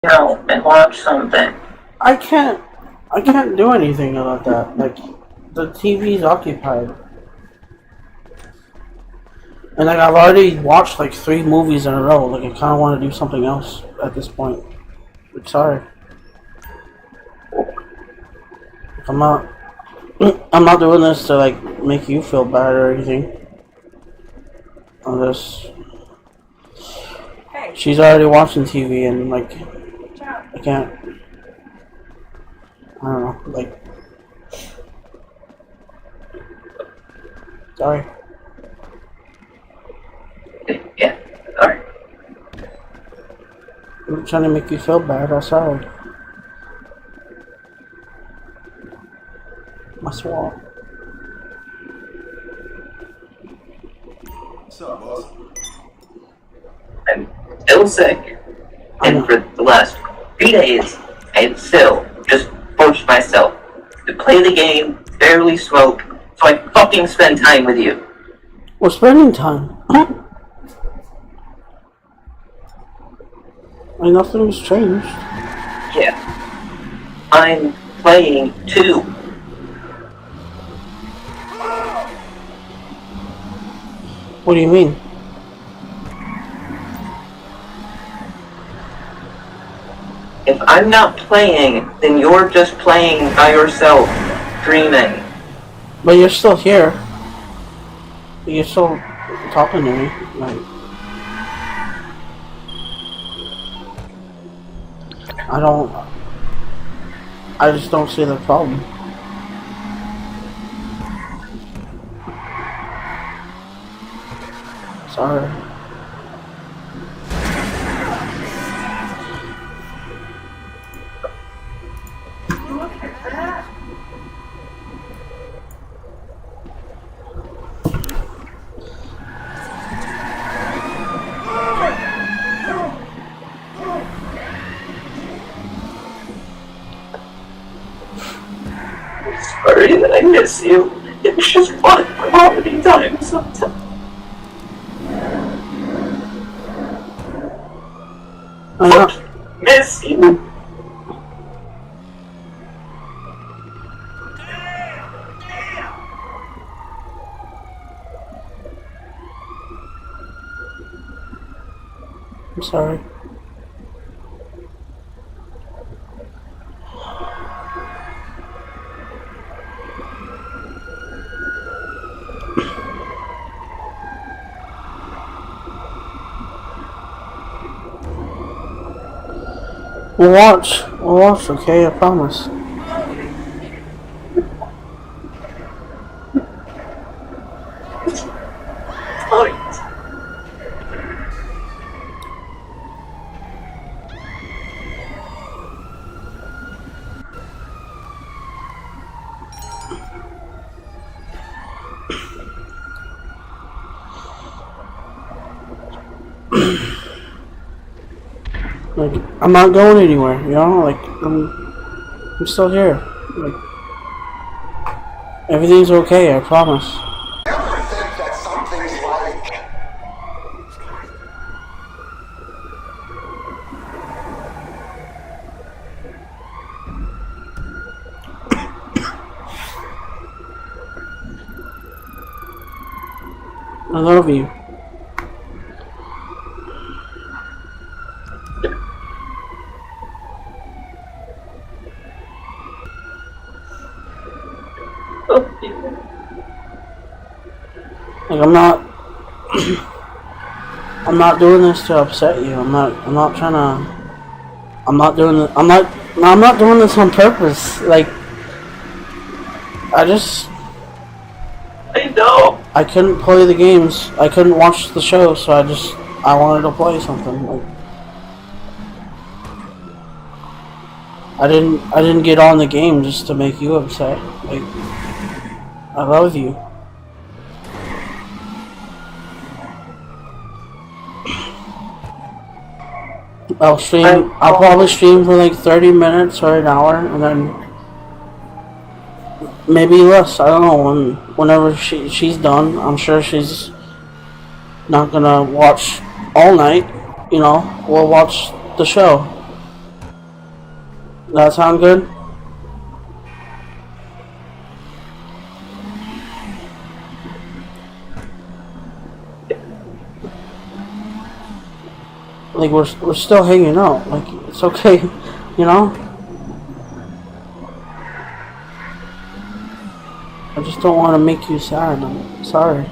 out and watch something. I can't do anything about that. Like, the TV's occupied. And like, I've already watched like 3 movies in a row. Like, I kind of want to do something else at this point. Like, sorry. I'm not I'm not doing this to like make you feel bad or anything. I'm just she's already watching TV and like I can't I don't know, like sorry. Yeah, alright. I'm trying to make you feel bad, I'm sorry. I swore. What's up, boss? I'm still sick. And for the last 3 days, I have still just forced myself to play the game, barely smoke, so I fucking spend time with you. We're spending time. Like, nothing's changed. Yeah. I'm playing too. What do you mean? If I'm not playing, then you're just playing by yourself, dreaming. But you're still here. You're still talking to me. Like, I just don't see the problem. Sorry. Sorry that I miss you. It's just fun quality time sometimes. I miss you. I'm sorry. We'll watch, okay? I promise. Like, I'm not going anywhere, you know? Like, I'm still here. Like, everything's okay, I promise. Ever think that something's like... I love you. Like, I'm not doing this to upset you. I'm not trying to, I'm not doing this, I'm not doing this on purpose. Like, I know. I couldn't play the games. I couldn't watch the show, so I wanted to play something. Like, I didn't get on the game just to make you upset. Like, I love you. I'll probably stream for like 30 minutes or an hour, and then maybe less. I don't know. Whenever she's done, I'm sure she's not gonna watch all night. You know, we'll watch the show. That sound good? Like we're still hanging out. Like it's okay, you know. I just don't want to make you sad. I'm sorry.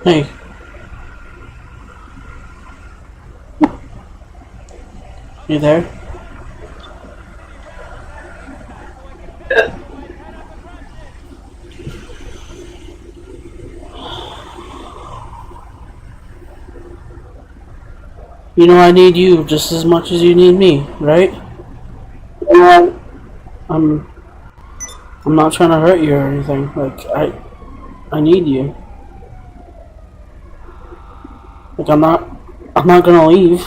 Hey. You there? You know I need you just as much as you need me, right? I'm I'm not trying to hurt you or anything. Like I need you. Like I'm not gonna leave.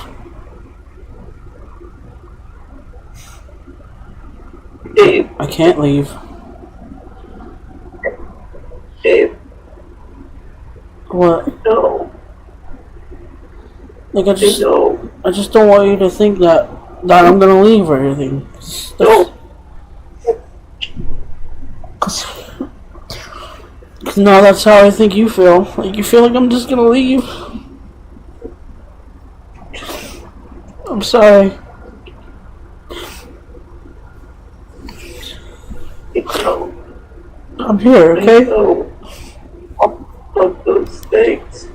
Dave, I can't leave. Dave, What? no, Like no, I just don't want you to think that I'm gonna leave or anything. no. Cause now that's how I think you feel. Like you feel like I'm just gonna leave. I'm sorry. No, I'm here, okay? no. All of those things.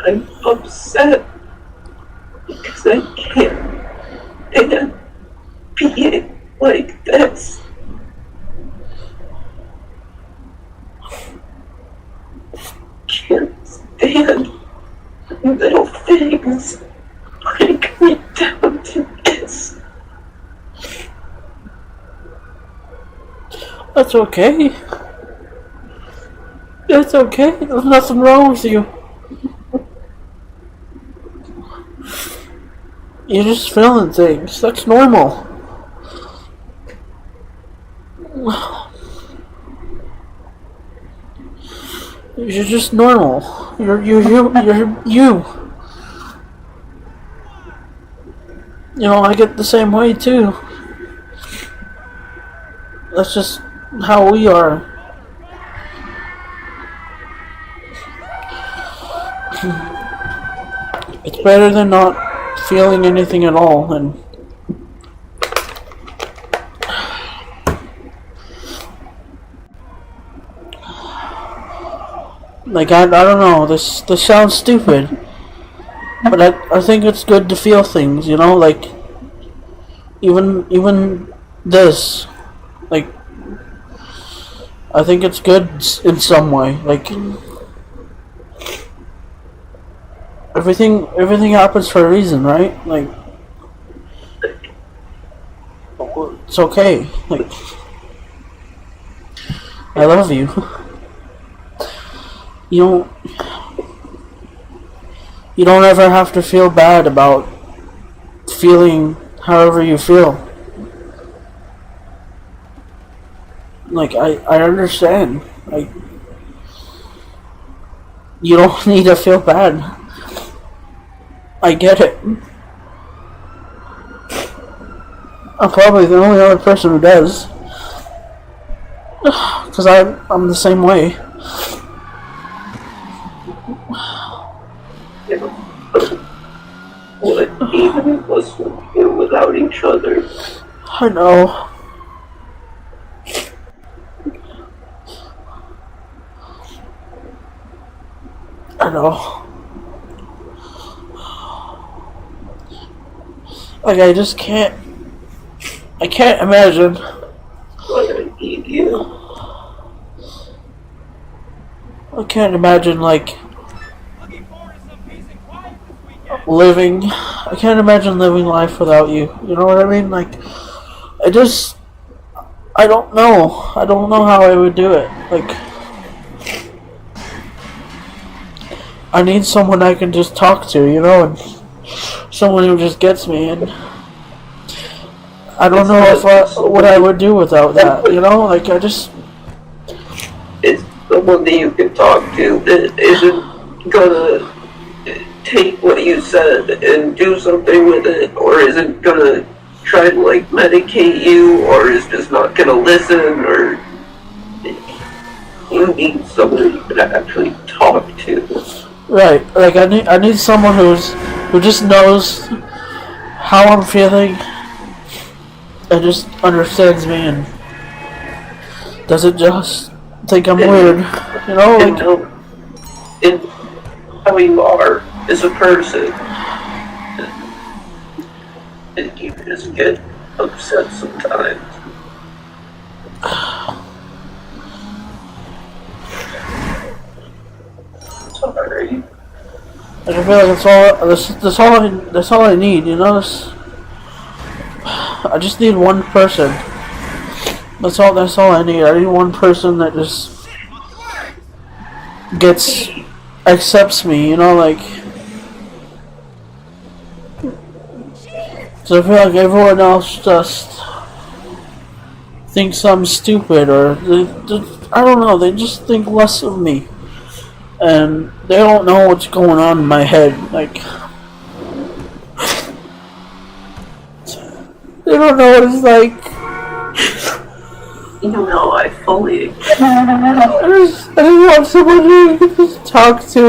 I'm upset because I can't stand being like this. Can't stand little things break me down to this. That's okay. That's okay. There's nothing wrong with you. You're just feeling things. That's normal. You're just normal. You're you. You know, I get the same way too. That's just how we are. It's better than not feeling anything at all, and like I don't know. This sounds stupid, but I think it's good to feel things. You know, like even this, like I think it's good in some way. Like everything happens for a reason, right? Like it's okay. Like I love you. You don't ever have to feel bad about feeling however you feel. Like I understand. Like you don't need to feel bad. I get it. I'm probably the only other person who does. Because I'm the same way. What even of us would do without each other? I know. I know. Like I can't imagine you. I can't imagine living. I can't imagine living life without you. You know what I mean? I just. I don't know. I don't know how I would do it. I need someone I can just talk to, and someone who just gets me. And I don't know what I would do without that. I just. It's someone that you can talk to that isn't gonna take what you said and do something with it, or isn't gonna try to medicate you, or is just not gonna listen, or you need someone you can actually talk to. Right, I need someone who just knows how I'm feeling and just understands me and doesn't just think I'm weird, and how you are as a person. And you just get upset sometimes. Sorry. I feel like that's all I need, I just need one person. That's all I need. I need one person that just accepts me, so I feel like everyone else just thinks I'm stupid, or I don't know, they just think less of me. And they don't know what's going on in my head. They don't know what it's like. I fully. I just want someone who I can just talk to.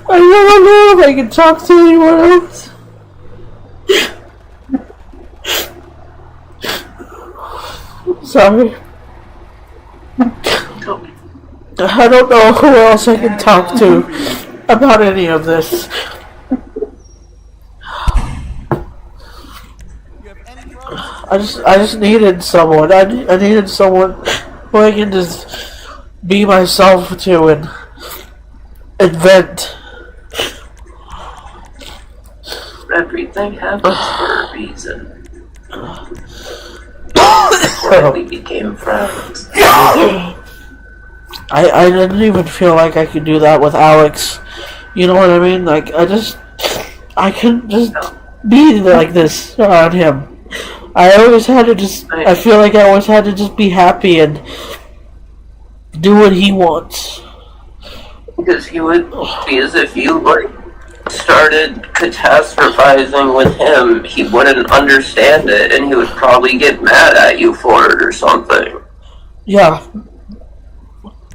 I don't know if I can talk to anyone else. Sorry. I don't know who else I can talk to about any of this. I just needed someone. I needed someone who I can just be myself to and vent. Everything happens for a reason. Before we became friends. I didn't even feel like I could do that with Alex. You know what I mean? I couldn't just be like this around him. I always had to I feel like I always had to just be happy and do what he wants. Because he would be as if you started catastrophizing with him, he wouldn't understand it, and he would probably get mad at you for it or something. Yeah.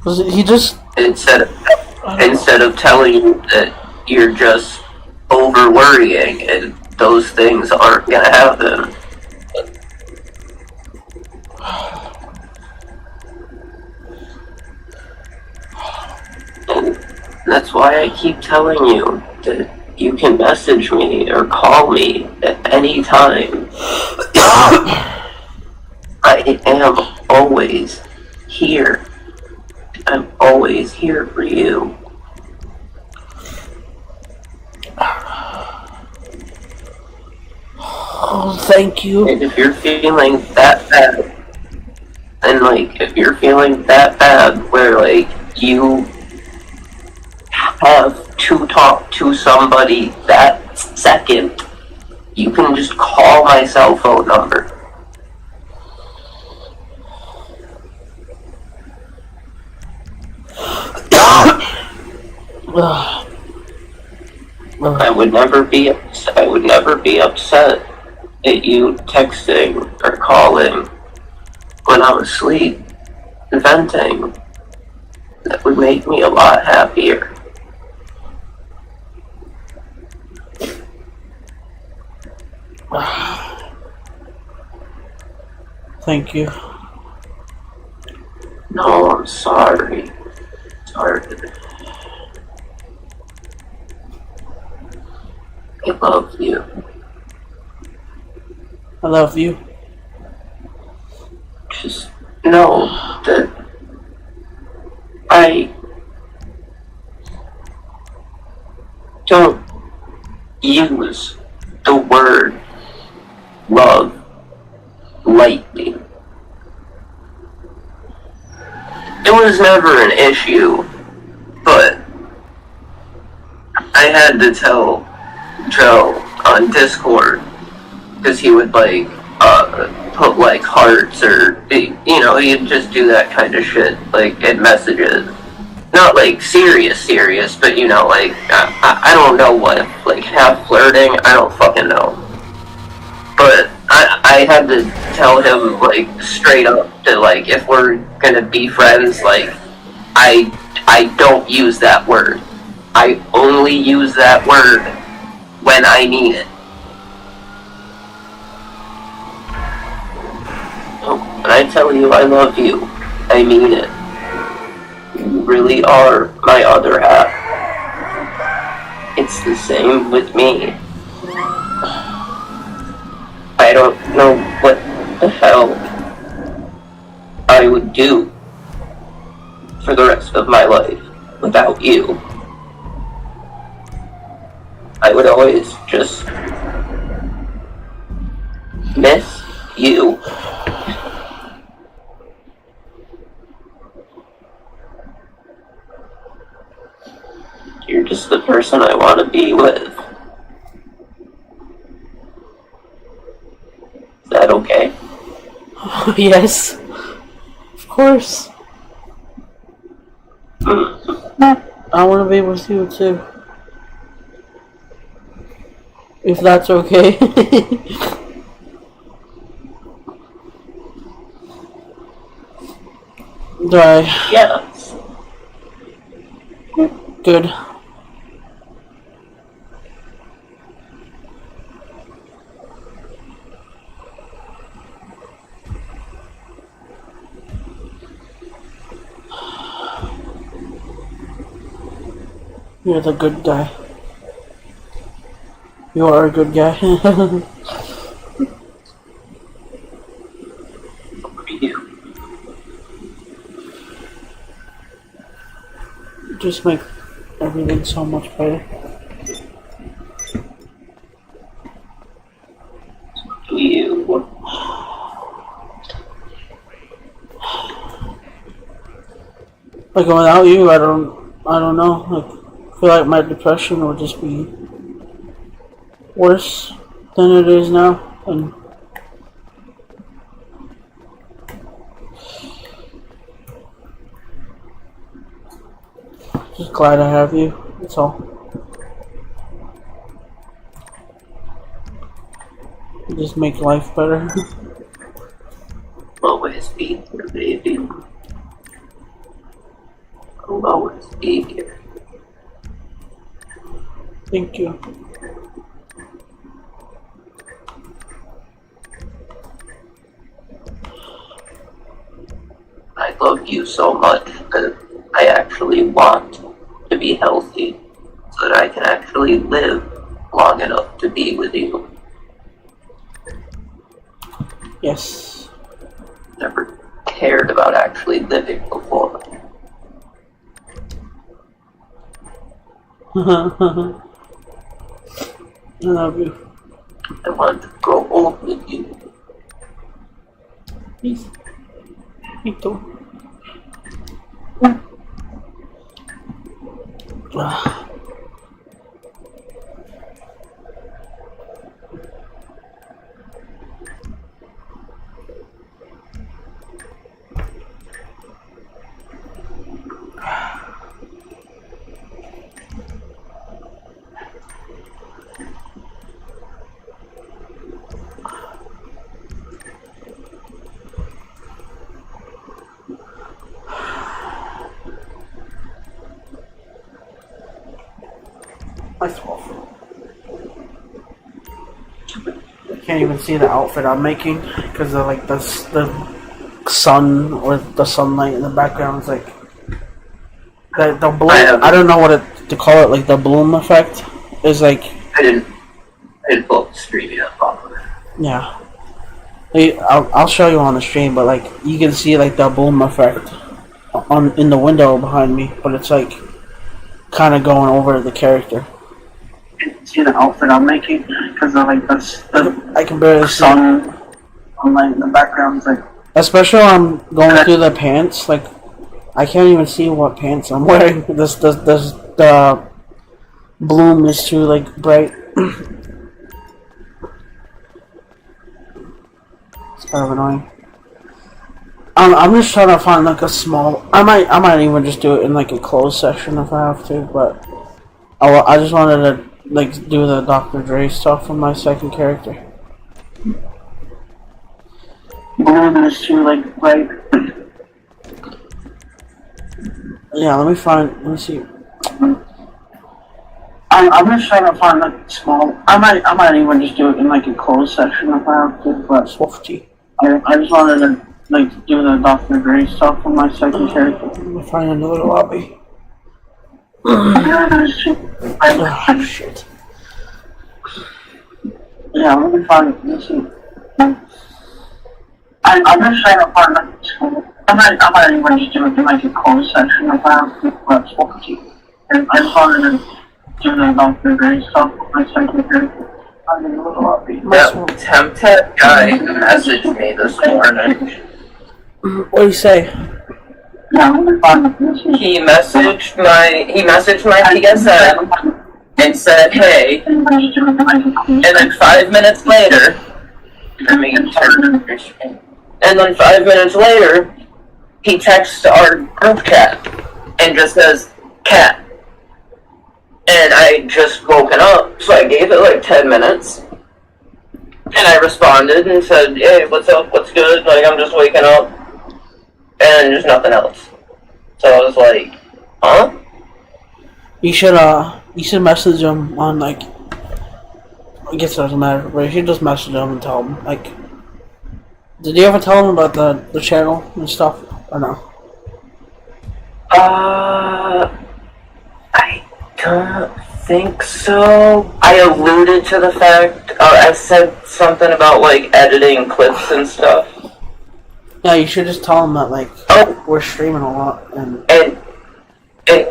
He just instead of telling you that you're just over worrying and those things aren't gonna happen. And that's why I keep telling you that you can message me or call me at any time. I am always here. I'm always here for you. Oh, thank you. And if you're feeling that bad, and if you're feeling that bad where you have to talk to somebody that second, you can just call my cell phone number. I would never be upset at you texting or calling when I'm asleep and venting. That would make me a lot happier. Thank you. No, I'm sorry. Sorry. I love you. I love you. Just No, that I don't use the word love lightly. It was never an issue, but I had to tell Joe on Discord because he would put like hearts or he'd just do that kind of shit like in messages. Not like serious, but I don't know what, like half flirting, I don't fucking know. But I had to tell him like straight up that like if we're gonna be friends, like I don't use that word. I only use that word when I mean it. When I tell you I love you, I mean it. You really are my other half. It's the same with me. I don't know what the hell I would do for the rest of my life without you. I would always just miss you. You're just the person I want to be with. Is that okay? Yes. Of course. I want to be with you too. If that's okay. Right. Yeah. Good. You're the good guy. You are a good guy. Just make everything so much better. You. Like without you, I don't know. Like, I feel like my depression would just be worse than it is now. And just glad I have you. That's all. You just make life better. Always be here, baby. I'll always be here. Thank you. I love you so much that I actually want to be healthy so that I can actually live long enough to be with you. Yes. Never cared about actually living before. I love you. I want to grow old with you. Please. Me too. Nice wolf. I can't even see the outfit I'm making because of like the sun or the sunlight in the background is like the bloom. I don't know what to call it. Like the bloom effect is like. I didn't pull up the stream yet, probably. Yeah. I'll show you on the stream, but like you can see like the boom effect on in the window behind me, but it's like kind of going over the character. See the outfit I'm making? Because like that's the I can barely see. song on like in the background. It's like Especially when I'm going through the pants, like I can't even see what pants I'm wearing. The bloom is too like bright. It's kind of annoying. I'm just trying to find like a small. I might even just do it in like a closed section if I have to. But I just wanted to like do the Dr. Dre stuff for my second character. bloom is too like bright. Yeah, let me see. I'm just trying to find like small. I might even just do it in like a closed section if I have to. But Swifty. I just wanted to like do the Dr. Dre stuff for my second character. Let me find another lobby. Oh, Shit. yeah, let me find. Let me see. I'm just trying to find like small. I might even just do it in like a closed section if I have to. But I just wanted to do the Dr. Dre stuff for my second character. I'm in a little lobby. That Temtech guy messaged me this morning. What do you say? Yeah, let me find it. He messaged my PSN and said, "Hey," and then 5 minutes later, let me get started. And then 5 minutes later, he texts our group chat and just says, "Cat." And I just woken up, so I gave it like 10 minutes. And I responded and said, "Hey, what's up? What's good? Like, I'm just waking up." And there's nothing else. So I was like, huh? You should message him on like. I guess it doesn't matter, but you should just message him and tell him like. Did you ever tell him about the channel and stuff or no? I don't think so. I alluded to the fact, I said something about like editing clips and stuff. Yeah, you should just tell him that like we're streaming a lot and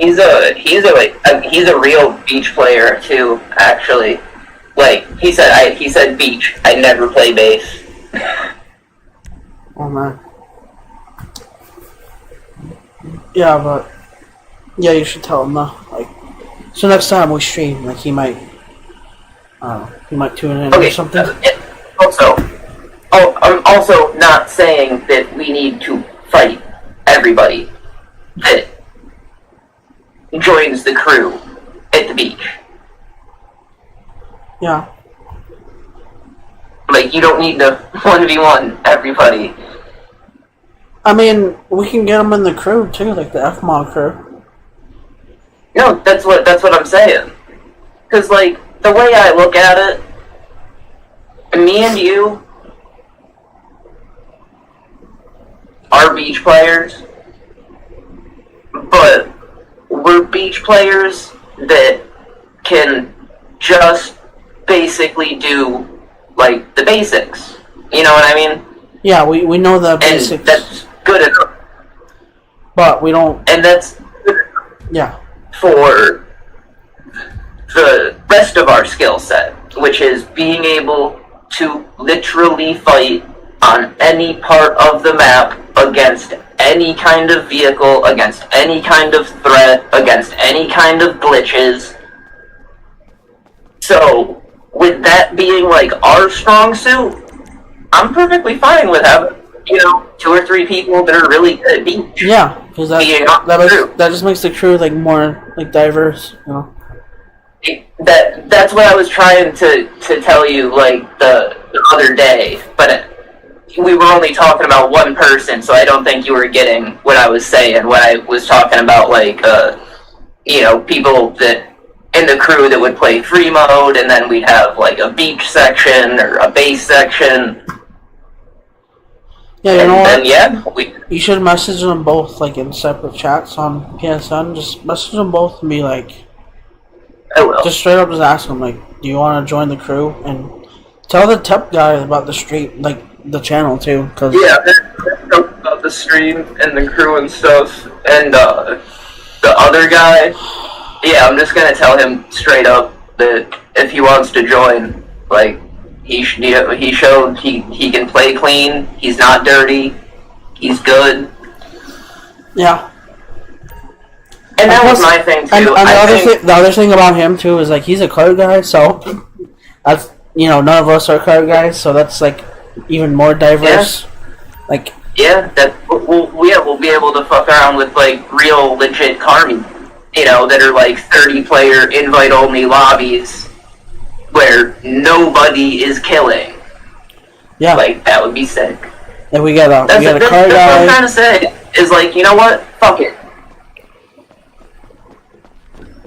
he's a real beach player too, actually. Like he said beach. I never play bass. oh man. Yeah, but yeah, you should tell him though. Like, so next time we stream, like he might tune in or something. I'm also not saying that we need to fight everybody that joins the crew at the beach. Yeah. Like, you don't need to 1v1 everybody. I mean, we can get them in the crew too, like the F-Mod crew. No, that's what I'm saying. Because, like, the way I look at it, me and you are beach players, but we're beach players that can just basically do, like, the basics. You know what I mean? Yeah, we know the basics. And that's good enough. But we don't... And that's good Yeah. for the rest of our skill set, which is being able to literally fight on any part of the map against any kind of vehicle, against any kind of threat, against any kind of glitches. So, with that being like our strong suit, I'm perfectly fine with having, 2 or 3 people that are really good at beach. Yeah, because that just makes the crew like more like diverse, That's what I was trying to tell you like the other day, but we were only talking about one person, so I don't think you were getting what I was saying when I was talking about like people that in the crew that would play free mode, and then we'd have like a beach section or a base section. Yeah, you know what? Yeah, you should message them both like in separate chats on PSN. Just message them both and be like, I will. Just straight up, just ask them like, do you want to join the crew? And tell the tep guy about the stream. Like, the channel too. Cause Yeah, they're talking about the stream and the crew and stuff, and the other guy. Yeah, I'm just gonna tell him straight up that if he wants to join, like he showed he can play clean. He's not dirty. He's good. yeah. And that was my thing too. And the other thing about him too is like he's a card guy, so that's none of us are card guys, so that's like even more diverse. Yeah. Like that we'll be able to fuck around with like real legit carmy, that are like 30-player invite only lobbies where nobody is killing. Yeah, like that would be sick. And we got a card guy. That's what I'm trying to say. Is like, you know what? Fuck it.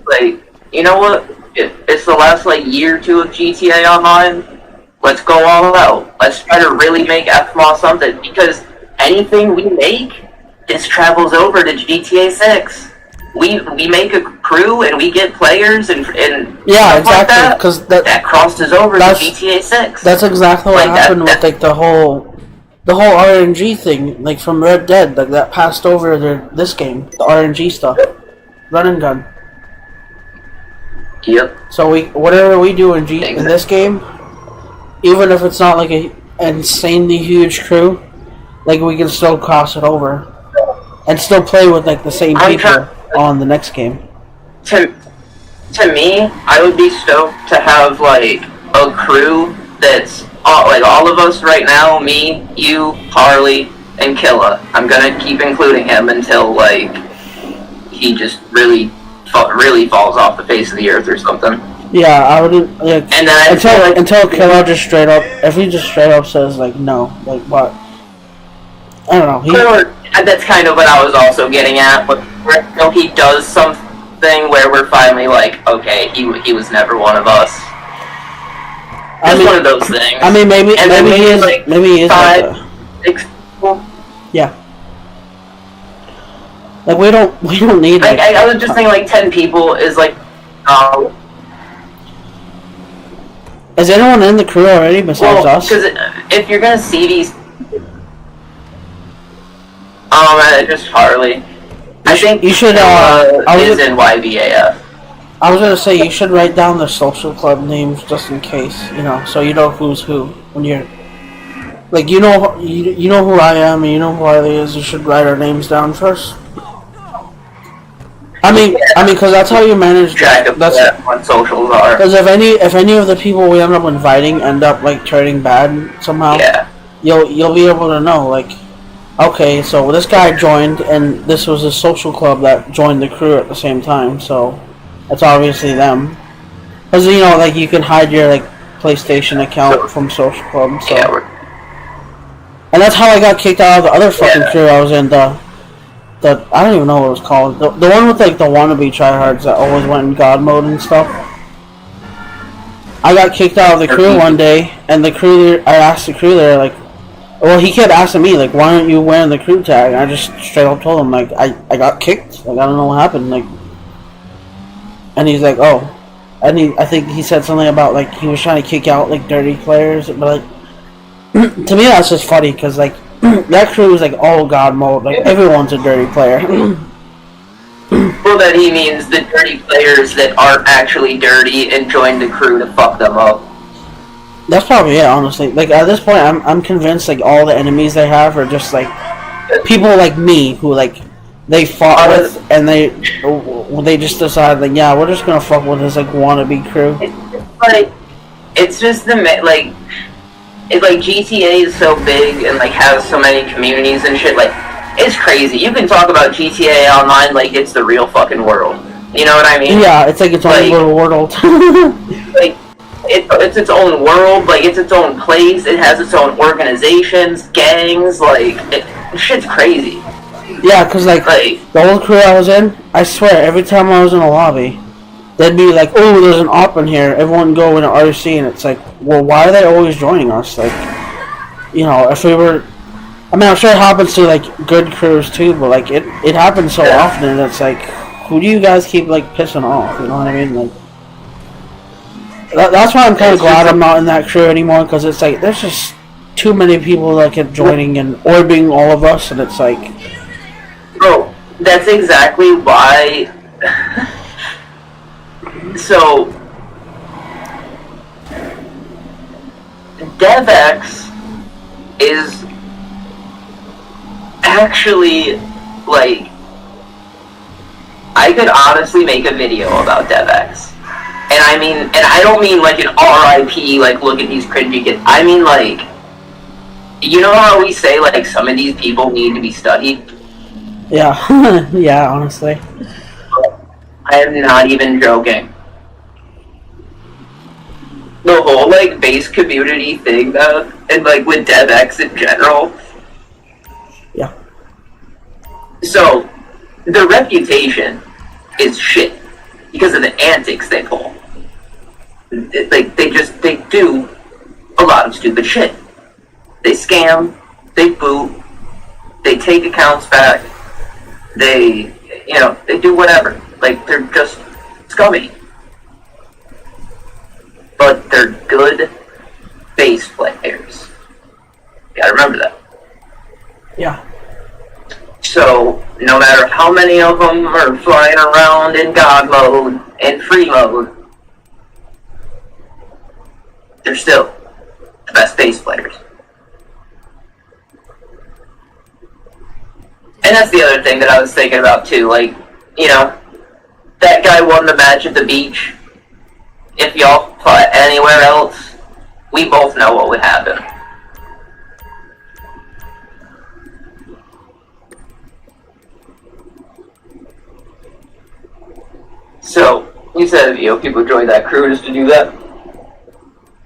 Like, you know what? It's the last like year or two of GTA Online. Let's go all out. Let's try to really make FMAW something, because anything we make, this travels over to GTA 6. We make a crew and we get players and yeah, stuff exactly, like because that crosses over to GTA 6. That's exactly what happened with like the whole RNG thing, like from Red Dead, like that passed over to this game, the RNG stuff, run and gun. Yep. So whatever we do in this game, even if it's not like a insanely huge crew, like we can still cross it over and still play with like the same people on the next game. To me, I would be stoked to have like a crew that's all of us right now, me, you, Harley, and Killa. I'm gonna keep including him until like he just really falls off the face of the earth or something. Yeah, I would. Yeah, and then until Killa just straight up, if he just straight up says like no, like what? I don't know. That's kind of what I was also getting at. But he does something where we're finally like, okay, he was never one of us. It's one of those things. I mean, maybe he is. Like maybe he is. 5, 6 people. Yeah. Like we don't need. Like I was just saying, like 10 people is like. Is anyone in the crew already besides us? Because if you're gonna see these, just Harley. I think you should. Is in YBAF. I was gonna say you should write down the social club names just in case, so you know who's who when you're. Like you know who I am and you know who Harley is. You should write our names down first. I mean, because that's how you manage. That's what socials are. Because if any of the people we end up inviting end up like turning bad somehow, yeah, you'll be able to know like, okay, so this guy joined and this was a social club that joined the crew at the same time, so that's obviously them. Because like you can hide your like PlayStation account from social club. So. Yeah, and that's how I got kicked out of the other fucking crew I was in. The I don't even know what it was called. The one with like the wannabe tryhards that always went in God mode and stuff. I got kicked out of the crew one day, and the crew I asked the crew there like, well, he kept asking me like, why aren't you wearing the crew tag? And I just straight up told him like, I got kicked. Like I don't know what happened. Like, and he's like, oh, and I think he said something about like he was trying to kick out like dirty players, but like. To me, that's just funny because like that crew is like all God mode. Like everyone's a dirty player. Well, that he means the dirty players that aren't actually dirty and join the crew to fuck them up. That's probably it, honestly. Like at this point, I'm convinced like all the enemies they have are just like people like me who like they fought with and they just decided like yeah, we're just gonna fuck with this like wannabe crew. It's just the like. It's like GTA is so big and like has so many communities and shit. Like it's crazy. You can talk about GTA Online like it's the real fucking world. You know what I mean? Yeah, it's like its own little world. Like it's its own world. Like it's its own place. It has its own organizations, gangs. Like shit's crazy. Yeah, cause like the old crew I was in, I swear every time I was in a lobby. They'd be like, oh, there's an op in here. Everyone go in an RC, and it's like, well, why are they always joining us? Like, if we were... I mean, I'm sure it happens to, like, good crews, too, but, like, it happens so often, and it's like, who do you guys keep, like, pissing off? You know what I mean? Like, that's why I'm kind of glad I'm not in that crew anymore, because it's like, there's just too many people that kept joining and orbiting all of us, and it's like, bro, that's exactly why. So, DevX is actually, like, I could honestly make a video about DevX. And I mean, and I don't mean like an RIP, like, look at these cringy kids. I mean, like, you know how we say, like, some of these people need to be studied? yeah, yeah, honestly. I am not even joking. The whole, like, base community thing, though, and, like, with DevX in general. Yeah. So, their reputation is shit because of the antics they pull. Like, they do a lot of stupid shit. They scam, they boot, they take accounts back, they do whatever. Like, they're just scummy. But they're good base players. You gotta remember that. Yeah. So, no matter how many of them are flying around in God mode and free mode, they're still the best base players. And that's the other thing that I was thinking about too, like, you know, that guy won the match at the beach. If y'all fought anywhere else, we both know what would happen. So, you said, you know, people joined that crew just to do that?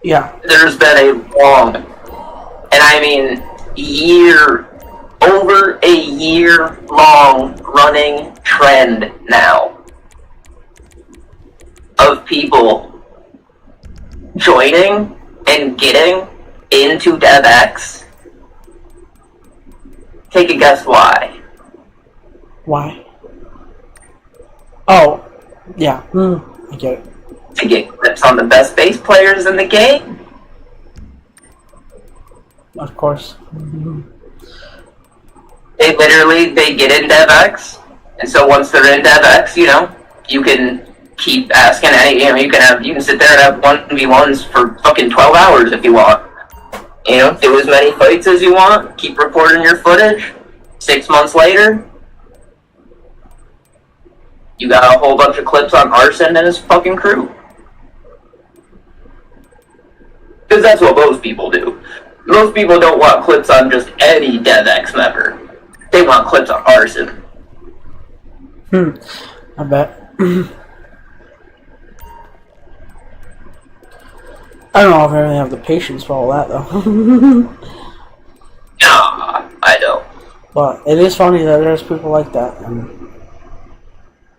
Yeah. There's been a long, and I mean over a year long running trend now of people joining and getting into DevX. Take a guess why. Why? Oh, yeah. I get it. To get clips on the best base players in the game. Of course. They get in DevX, and so once they're in DevX, you know, you can keep asking any, you know, you can sit there and have 1v1s for fucking 12 hours if you want. You know, do as many fights as you want, keep recording your footage. 6 months later, you got a whole bunch of clips on Arson and his fucking crew. Because that's what most people do. Most people don't want clips on just any DevX member. They want clips on Arson. I bet. I don't know if I really have the patience for all that, though. Nah, I don't. But it is funny that there's people like that. And,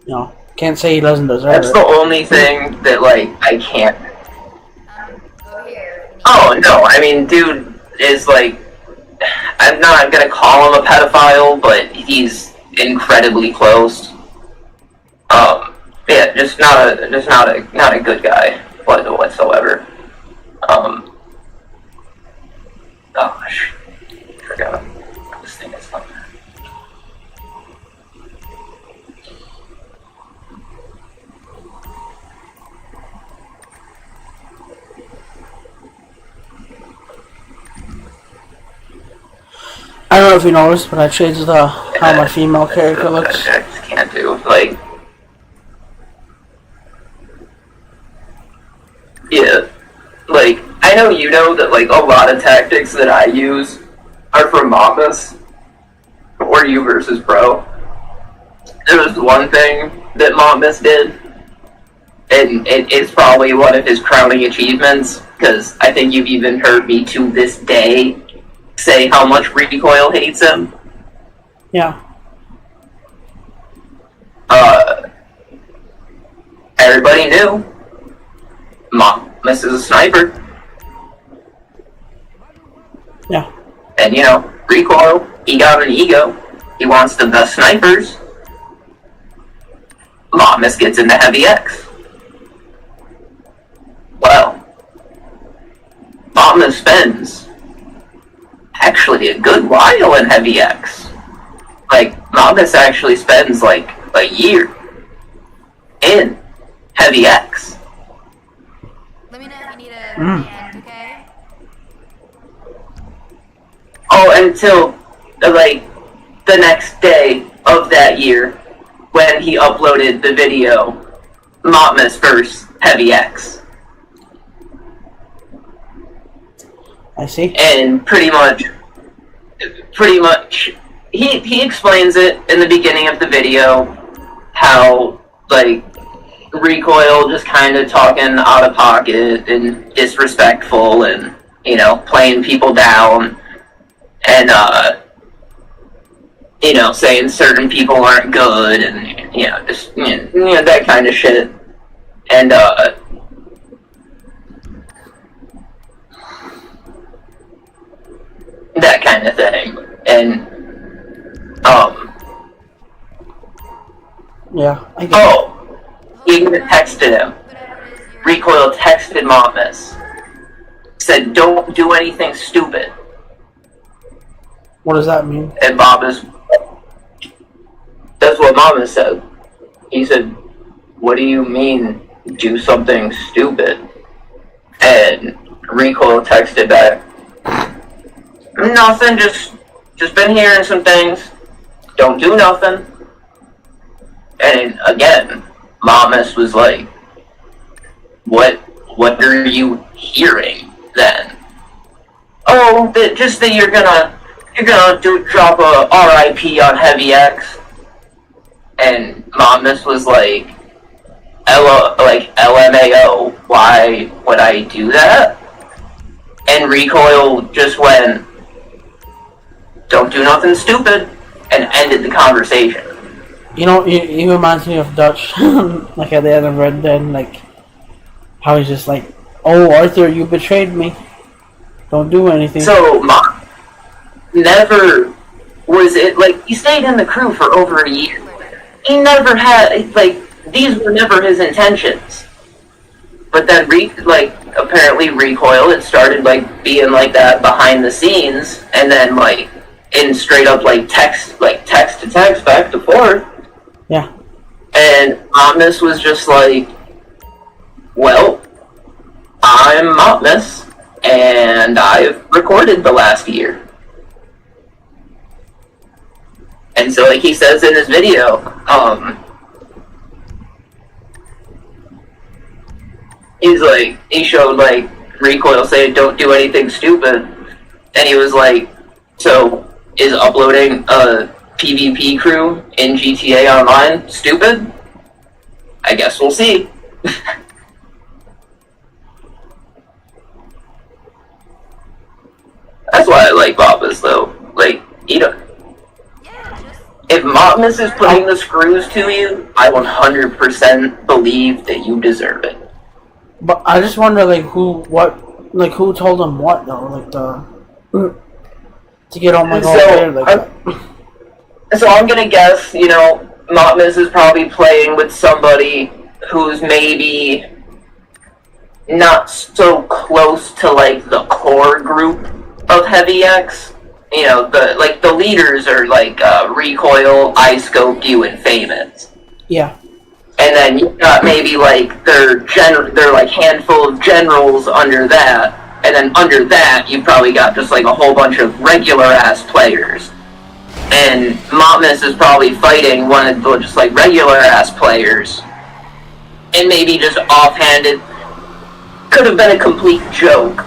you know, can't say he doesn't deserve That's it. the only thing that, like, I can't... Oh, no, I mean, dude is, like... I'm not gonna call him a pedophile, but he's incredibly close. Yeah, just not a good guy whatsoever. Gosh, I forgot this thing is on there. I don't know if you noticed, but I changed how my female character looks. I just can't do, like... Yeah, like, I know you know that, like, a lot of tactics that I use are from Mombus, or you versus Pro. There was one thing that Mombus did, and it's probably one of his crowning achievements, because I think you've even heard me to this day say how much Recoil hates him. Yeah. Everybody knew Mombus is a sniper. Yeah. And, you know, Recoil, he got an ego. He wants the best snipers. Mombus gets into Heavy X. Well, Mombus spends actually a good while in Heavy X. Like, Magnus actually spends like a year in Heavy X. Let me know if you need a hand, okay? Oh, until like the next day of that year when he uploaded the video Magnus vs. Heavy X. I see. And pretty much he explains it in the beginning of the video how like Recoil just kind of talking out of pocket and disrespectful and, you know, playing people down and you know, saying certain people aren't good and, you know, just, you know, that kind of shit. And that kind of thing. And Yeah, I get it. oh, he even texted him. Recoil texted Magnus. Said, don't do anything stupid. What does that mean? And Magnus, that's what Magnus said. He said, what do you mean, do something stupid? And Recoil texted back, nothing, just been hearing some things. Don't do nothing. And again, Magnus was like, what are you hearing then? Oh, just that you're gonna drop a RIP on Heavy X. And Magnus was like, LMAO, why would I do that? And Recoil just went, don't do nothing stupid, and ended the conversation. You know, he reminds me of Dutch, like at the end of Red Dead, like how he's just like, oh Arthur, you betrayed me. Don't do anything. So, never was it, like, he stayed in the crew for over a year. He never had, like, these were never his intentions. But then, apparently Recoil, it started, like, being like that behind the scenes, and then, like, in straight up, like, text to text, back to forth. Yeah. And Magnus was just like, well, I'm Magnus, and I've recorded the last year. And so, like he says in his video, he's like, he showed, like, Recoil saying, don't do anything stupid. And he was like, so, is uploading a PvP crew in GTA Online stupid? I guess we'll see. That's why I like Magnus, though. Like, you know, if Magnus is putting the screws to you, I 100% believe that you deserve it. But I just wonder, like, who told him what, though? Like, to get on my whole there like that. So I'm gonna guess, you know, Magnus is probably playing with somebody who's maybe not so close to, like, the core group of Heavy X. You know, the leaders are, like, Recoil, iScope, you, and Famous. Yeah. And then you've got maybe, like, their like, handful of generals under that. And then under that, you've probably got just, like, a whole bunch of regular-ass players. And Magnus is probably fighting one of the just, like, regular-ass players. And maybe just offhanded. Could have been a complete joke.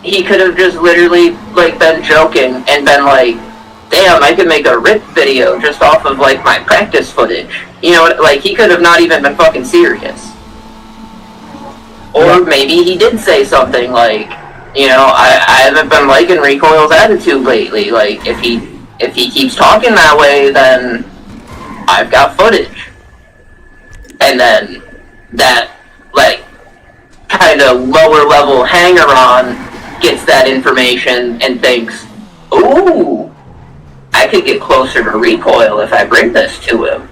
He could have just literally, like, been joking and been like, damn, I could make a rip video just off of, like, my practice footage. You know, like, he could have not even been fucking serious. Or maybe he did say something like, you know, I haven't been liking Recoil's attitude lately. Like, if he keeps talking that way, then I've got footage. And then that, like, kind of lower level hanger-on gets that information and thinks, ooh, I could get closer to Recoil if I bring this to him.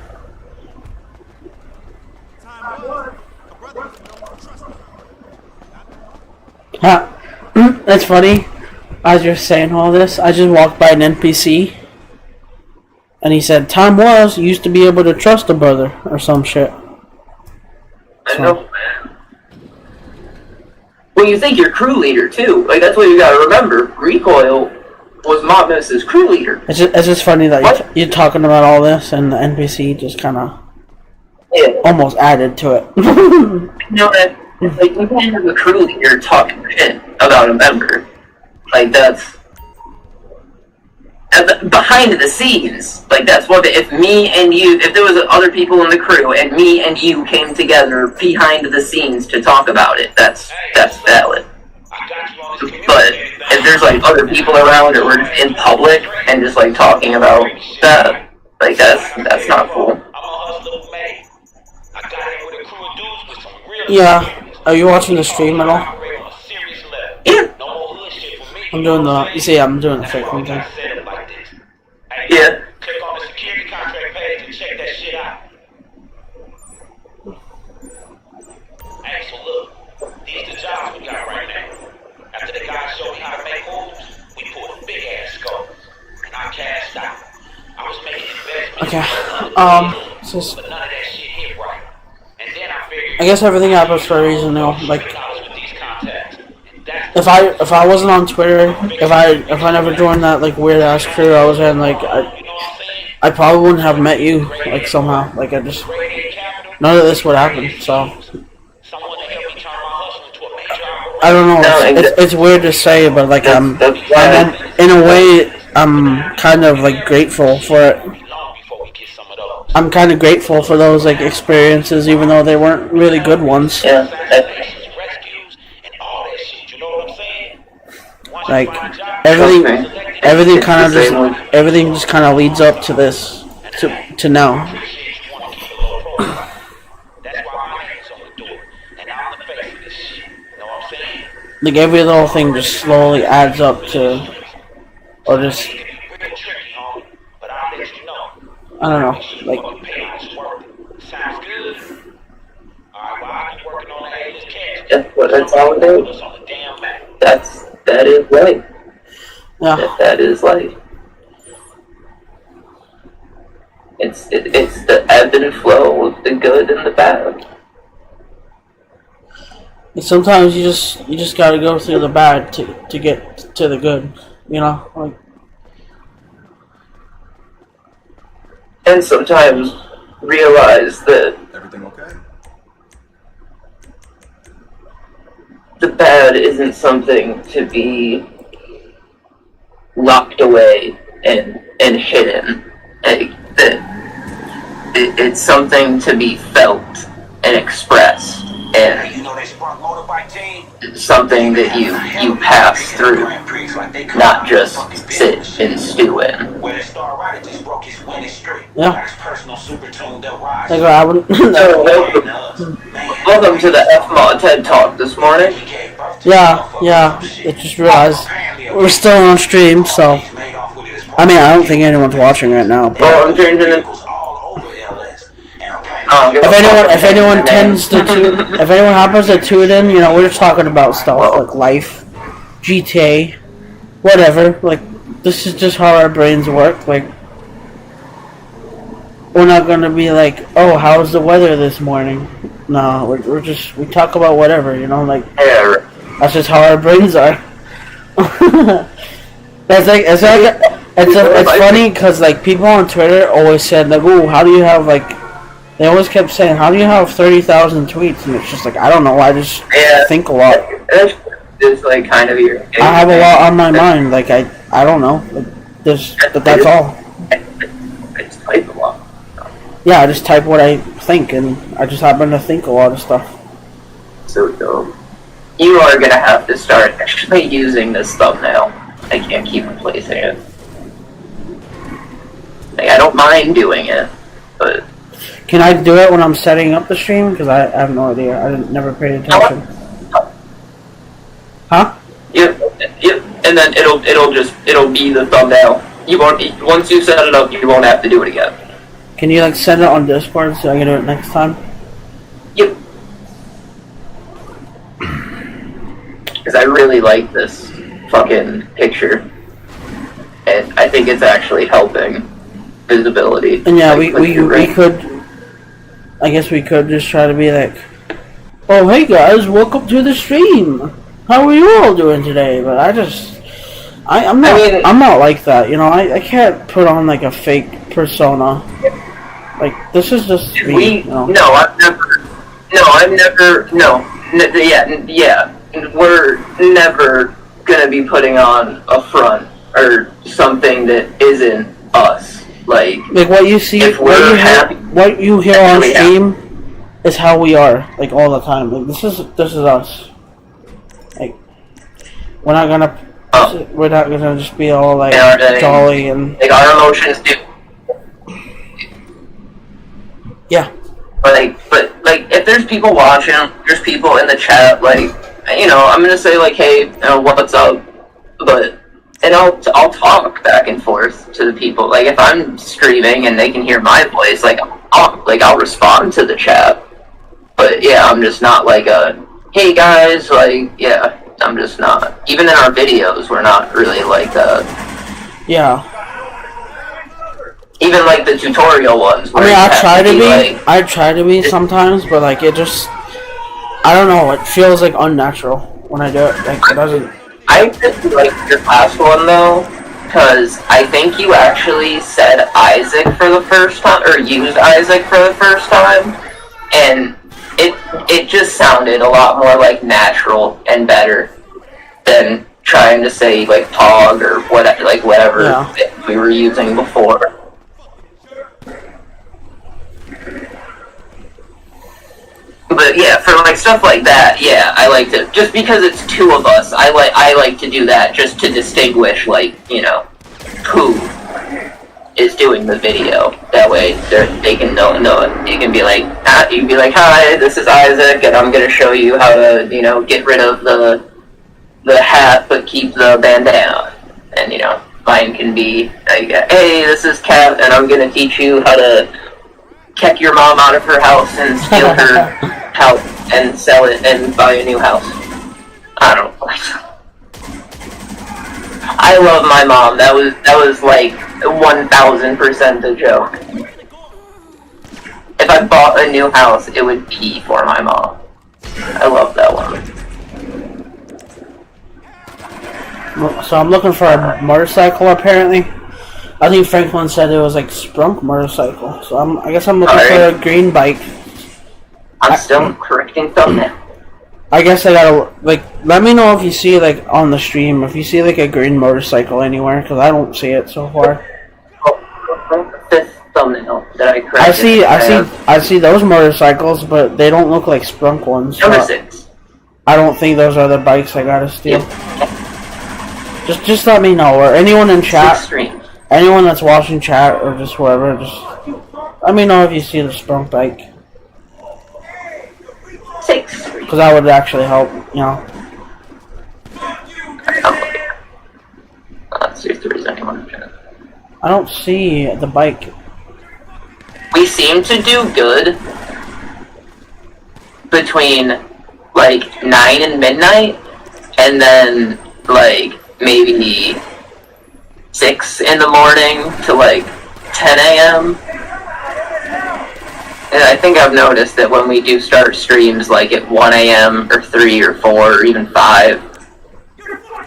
Huh. That's funny. As you're saying all this, I just walked by an NPC, and he said, "Time was you used to be able to trust a brother or some shit." I know. Well, you think you're crew leader too. Like that's what you gotta remember. Recoil was Motmus's crew leader. It's just funny that you're talking about all this, and the NPC just kind of almost added to it. You know that, like, you can't have a crew leader talking shit about a member. Like, that's behind the scenes. Like, that's what, if me and you, if there was other people in the crew, and me and you came together behind the scenes to talk about it, that's valid. But if there's, like, other people around, or we're just in public, and just, like, talking about that, like, that's not cool. Yeah. Are you watching the stream at all? Yeah. I'm doing the. You see, I'm doing the fake one thing. Yeah. Click on the security contract page and check that shit out. Hey, so look, these the jobs we got right now. After the guy showed me how to make moves, we pulled a big ass scope, and I cashed out. I was making investments. Okay. Just, But none of that shit hit right. And then I figured. I guess everything happens for a reason, though. Like, with these contacts. if I wasn't on Twitter, if I never joined that like weird ass crew I was in, like I probably wouldn't have met you, like somehow. Like I just none of this would happen. So I don't know. It's weird to say, but like in a way I'm kind of like grateful for it. I'm kind of grateful for those like experiences, even though they weren't really good ones. Yeah. Like everything just kind of leads up to this, to now. Like every little thing just slowly adds up to, or just, I don't know, like. That's all it is. That is life. Yeah. That is life. It's the ebb and flow of the good and the bad. Sometimes you just gotta go through the bad to get to the good, you know? Like, and sometimes realize that Everything okay? the bad isn't something to be locked away and hidden. Like, it's something to be felt and expressed, and something that you pass through, not just sit and stew in. yeah. Like I wouldn't. Welcome to the F-Mod TED Talk this morning. Yeah. I just realized we're still on stream, so. I mean, I don't think anyone's watching right now. But Well, I'm changing it. if anyone happens to tune in, you know, we're just talking about stuff like life, GTA, whatever. Like, this is just how our brains work. Like, we're not gonna be like, oh, how's the weather this morning? No, we talk about whatever, you know, like, Yeah, that's just how our brains are. It's funny because like people on Twitter always said like, "Ooh, how do you have like?" They always kept saying, "How do you have 30,000 tweets?" And it's just like I don't know. I just think a lot. It's like kind of your. I have a lot on my mind. Like I don't know. Like, but that's all. I just type a lot. Yeah, I just type what I think, and I just happen to think a lot of stuff. So dumb. You are gonna have to start actually using this thumbnail. I can't keep replacing it. Like, I don't mind doing it, but... Can I do it when I'm setting up the stream? Because I have no idea. I never paid attention. Huh? Yep. And then it'll be the thumbnail. You won't, once you set it up, you won't have to do it again. Can you like send it on Discord so I can do it next time? Yep. Because I really like this fucking picture. And I think it's actually helping visibility. And yeah, like, we could, I guess we could just try to be like, oh hey guys, welcome to the stream. How are you all doing today? But I'm not like that, you know. I can't put on like a fake persona. Like this is just me. You know? Yeah. We're never gonna be putting on a front or something that isn't us. Like what you see, what you hear on stream is how we are, like all the time. Like this is us. Like we're not gonna just be all like jolly and like our emotions do. Yeah. But if there's people watching, there's people in the chat, like, you know, I'm gonna say like, hey, you know, what's up? And I'll talk back and forth to the people. Like if I'm streaming and they can hear my voice, like I'll respond to the chat. But yeah, I'm just not like a, hey guys, like, yeah, I'm just not. Even in our videos, we're not really like that. Yeah. Even like the tutorial ones. I mean, I try to be sometimes, but like it just, I don't know, it feels like unnatural when I do it. Like it doesn't. I just like your last one though, because I think you actually said Isaac for the first time, or used Isaac for the first time, and it just sounded a lot more like natural and better than trying to say like Pog or whatever we were using before. But yeah, for like stuff like that, yeah, I like to, just because it's two of us, I like to do that just to distinguish, like, you know, who is doing the video. That way they can know it. You can be like, you can be like, hi, this is Isaac, and I'm gonna show you how to, you know, get rid of the hat but keep the bandana. And, you know, mine can be like, hey, this is Kat, and I'm gonna teach you how to kick your mom out of her house and steal her house and sell it and buy a new house. I don't know. I love my mom. That was like 1000% a joke. If I bought a new house, it would be for my mom. I love that one. So I'm looking for a motorcycle apparently. I think Franklin said it was like Sprunk motorcycle. So I guess I'm looking for a green bike. I'm still correcting thumbnail. I guess I gotta, like, let me know if you see, like, on the stream, if you see, like, a green motorcycle anywhere, because I don't see it so far. Fifth thumbnail that I corrected. I see those motorcycles, but they don't look like Sprunk ones. Number 6. I don't think those are the bikes I gotta steal. Just let me know, or anyone in chat, anyone that's watching chat, or just whoever, just let me know if you see the Sprunk bike. 6. Because that would actually help, you know. Let's see if there is anyone in chat. I don't see the bike. We seem to do good between, like, 9 and midnight, and then, like, maybe 6 in the morning to, like, 10 a.m. And I think I've noticed that when we do start streams, like, at 1 a.m. or 3 or 4 or even 5,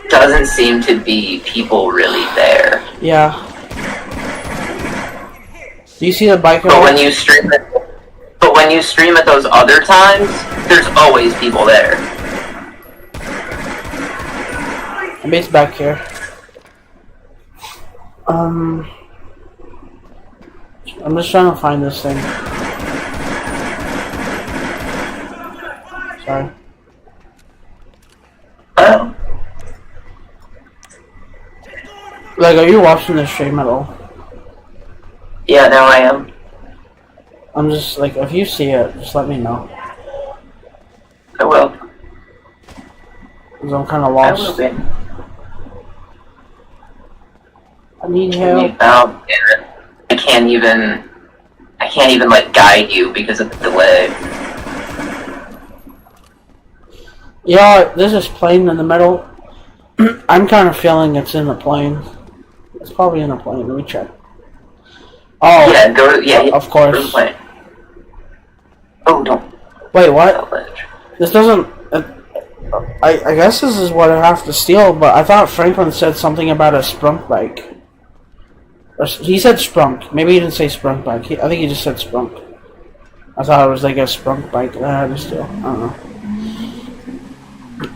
doesn't seem to be people really there. Yeah. Do you see the bike? But when you stream at those other times, there's always people there. I'm based back here. I'm just trying to find this thing. Sorry. Oh. Like, are you watching the stream at all? Yeah, now I am. I'm just, like, if you see it, just let me know. I will. Because I'm kind of lost. I will be. I need help. Oh, I can't even, like, guide you because of the delay. Yeah, there's this plane in the middle. I'm kind of feeling it's in the plane. It's probably in a plane. Let me check. Oh, Yeah, go to, yeah, of go to the course. plane. Oh, don't. Wait, what? Outledge. This doesn't. I guess this is what I have to steal, but I thought Franklin said something about a sprunk bike. Or he said sprunk. Maybe he didn't say sprunk bike. I think he just said sprunk. I thought it was like a sprunk bike that I had to steal. I don't know.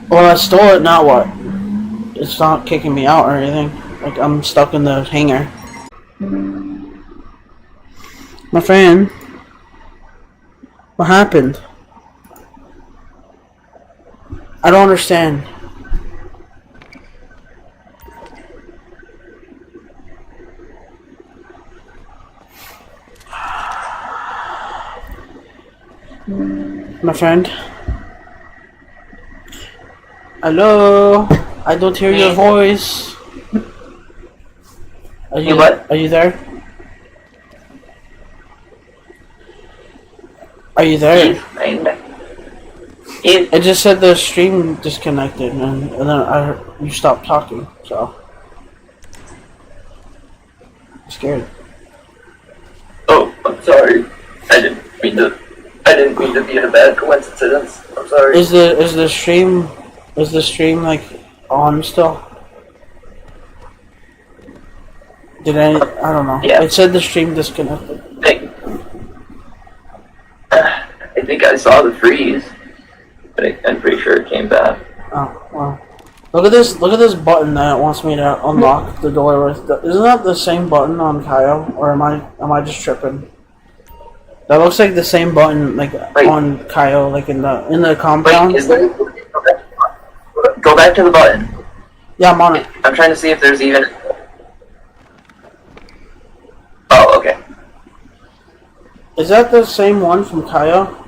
Well, I stole it. Now what? It's not kicking me out or anything. Like I'm stuck in the hangar. My friend, what happened? I don't understand. My friend? Hello? I don't hear your voice. Are you what? Are you there? Are you there? It just said the stream disconnected, and then you stopped talking, so I'm scared. Oh, I'm sorry. I didn't mean to be in a bad coincidence. I'm sorry. Is the stream like on still? Did I don't know. Yeah. It said the stream disconnected. I think I saw the freeze, but I'm pretty sure it came back. Oh wow. Look at this button that it wants me to unlock the door with. Isn't that the same button on Kyle, or am I just tripping? That looks like the same button like on Kyle, like in the compound. Wait, is there? Go back to the button. Yeah, I'm on it. I'm trying to see if there's even. Oh, okay. Is that the same one from Kyle?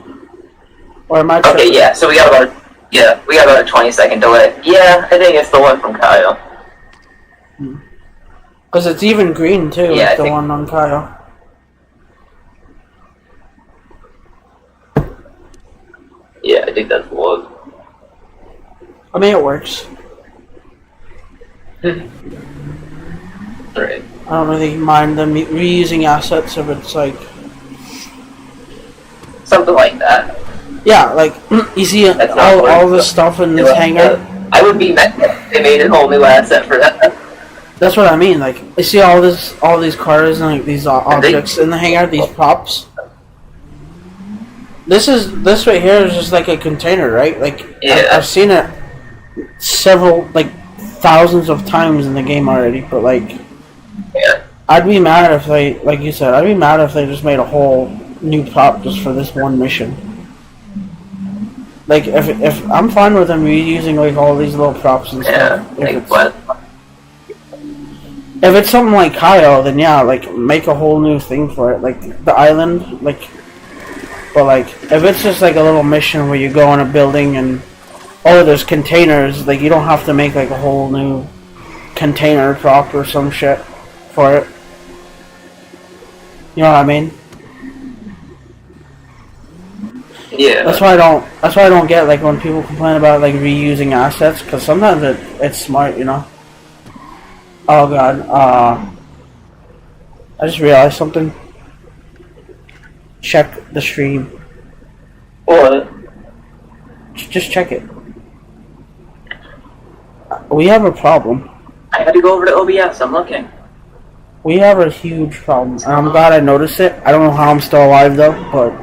Or am I tripping? Okay, yeah. So we got about a 20-second delay. Yeah, I think it's the one from Kyle. Because it's even green too, Yeah, like the one on Kyle. Yeah, I think that's the one. I mean, it works. Right. I don't really mind them reusing assets if it's like... Something like that. Yeah, like, you see all this stuff in this hangar? I would be mad if they made a whole new asset for that. That's what I mean, like, I see all these cars and like these objects in the hangar, these props. This right here is just like a container, right? Like, Yeah. I've seen it several, like, thousands of times in the game already, but like, Yeah. I'd be mad if they, like you said, I'd be mad if they just made a whole new prop just for this one mission. Like, if I'm fine with them reusing like all these little props and stuff. Yeah. Like what? If it's something like Kyle, then yeah, like make a whole new thing for it, like the island, like. But like, if it's just like a little mission where you go in a building and there's containers, like you don't have to make like a whole new container prop or some shit for it. You know what I mean? Yeah. That's why I don't get like when people complain about like reusing assets, because sometimes it's smart, you know. Oh god, I just realized something. Check the stream. What? Just check it. We have a problem. I had to go over to OBS. I'm looking. We have a huge problem, and I'm glad I noticed it. I don't know how I'm still alive though, but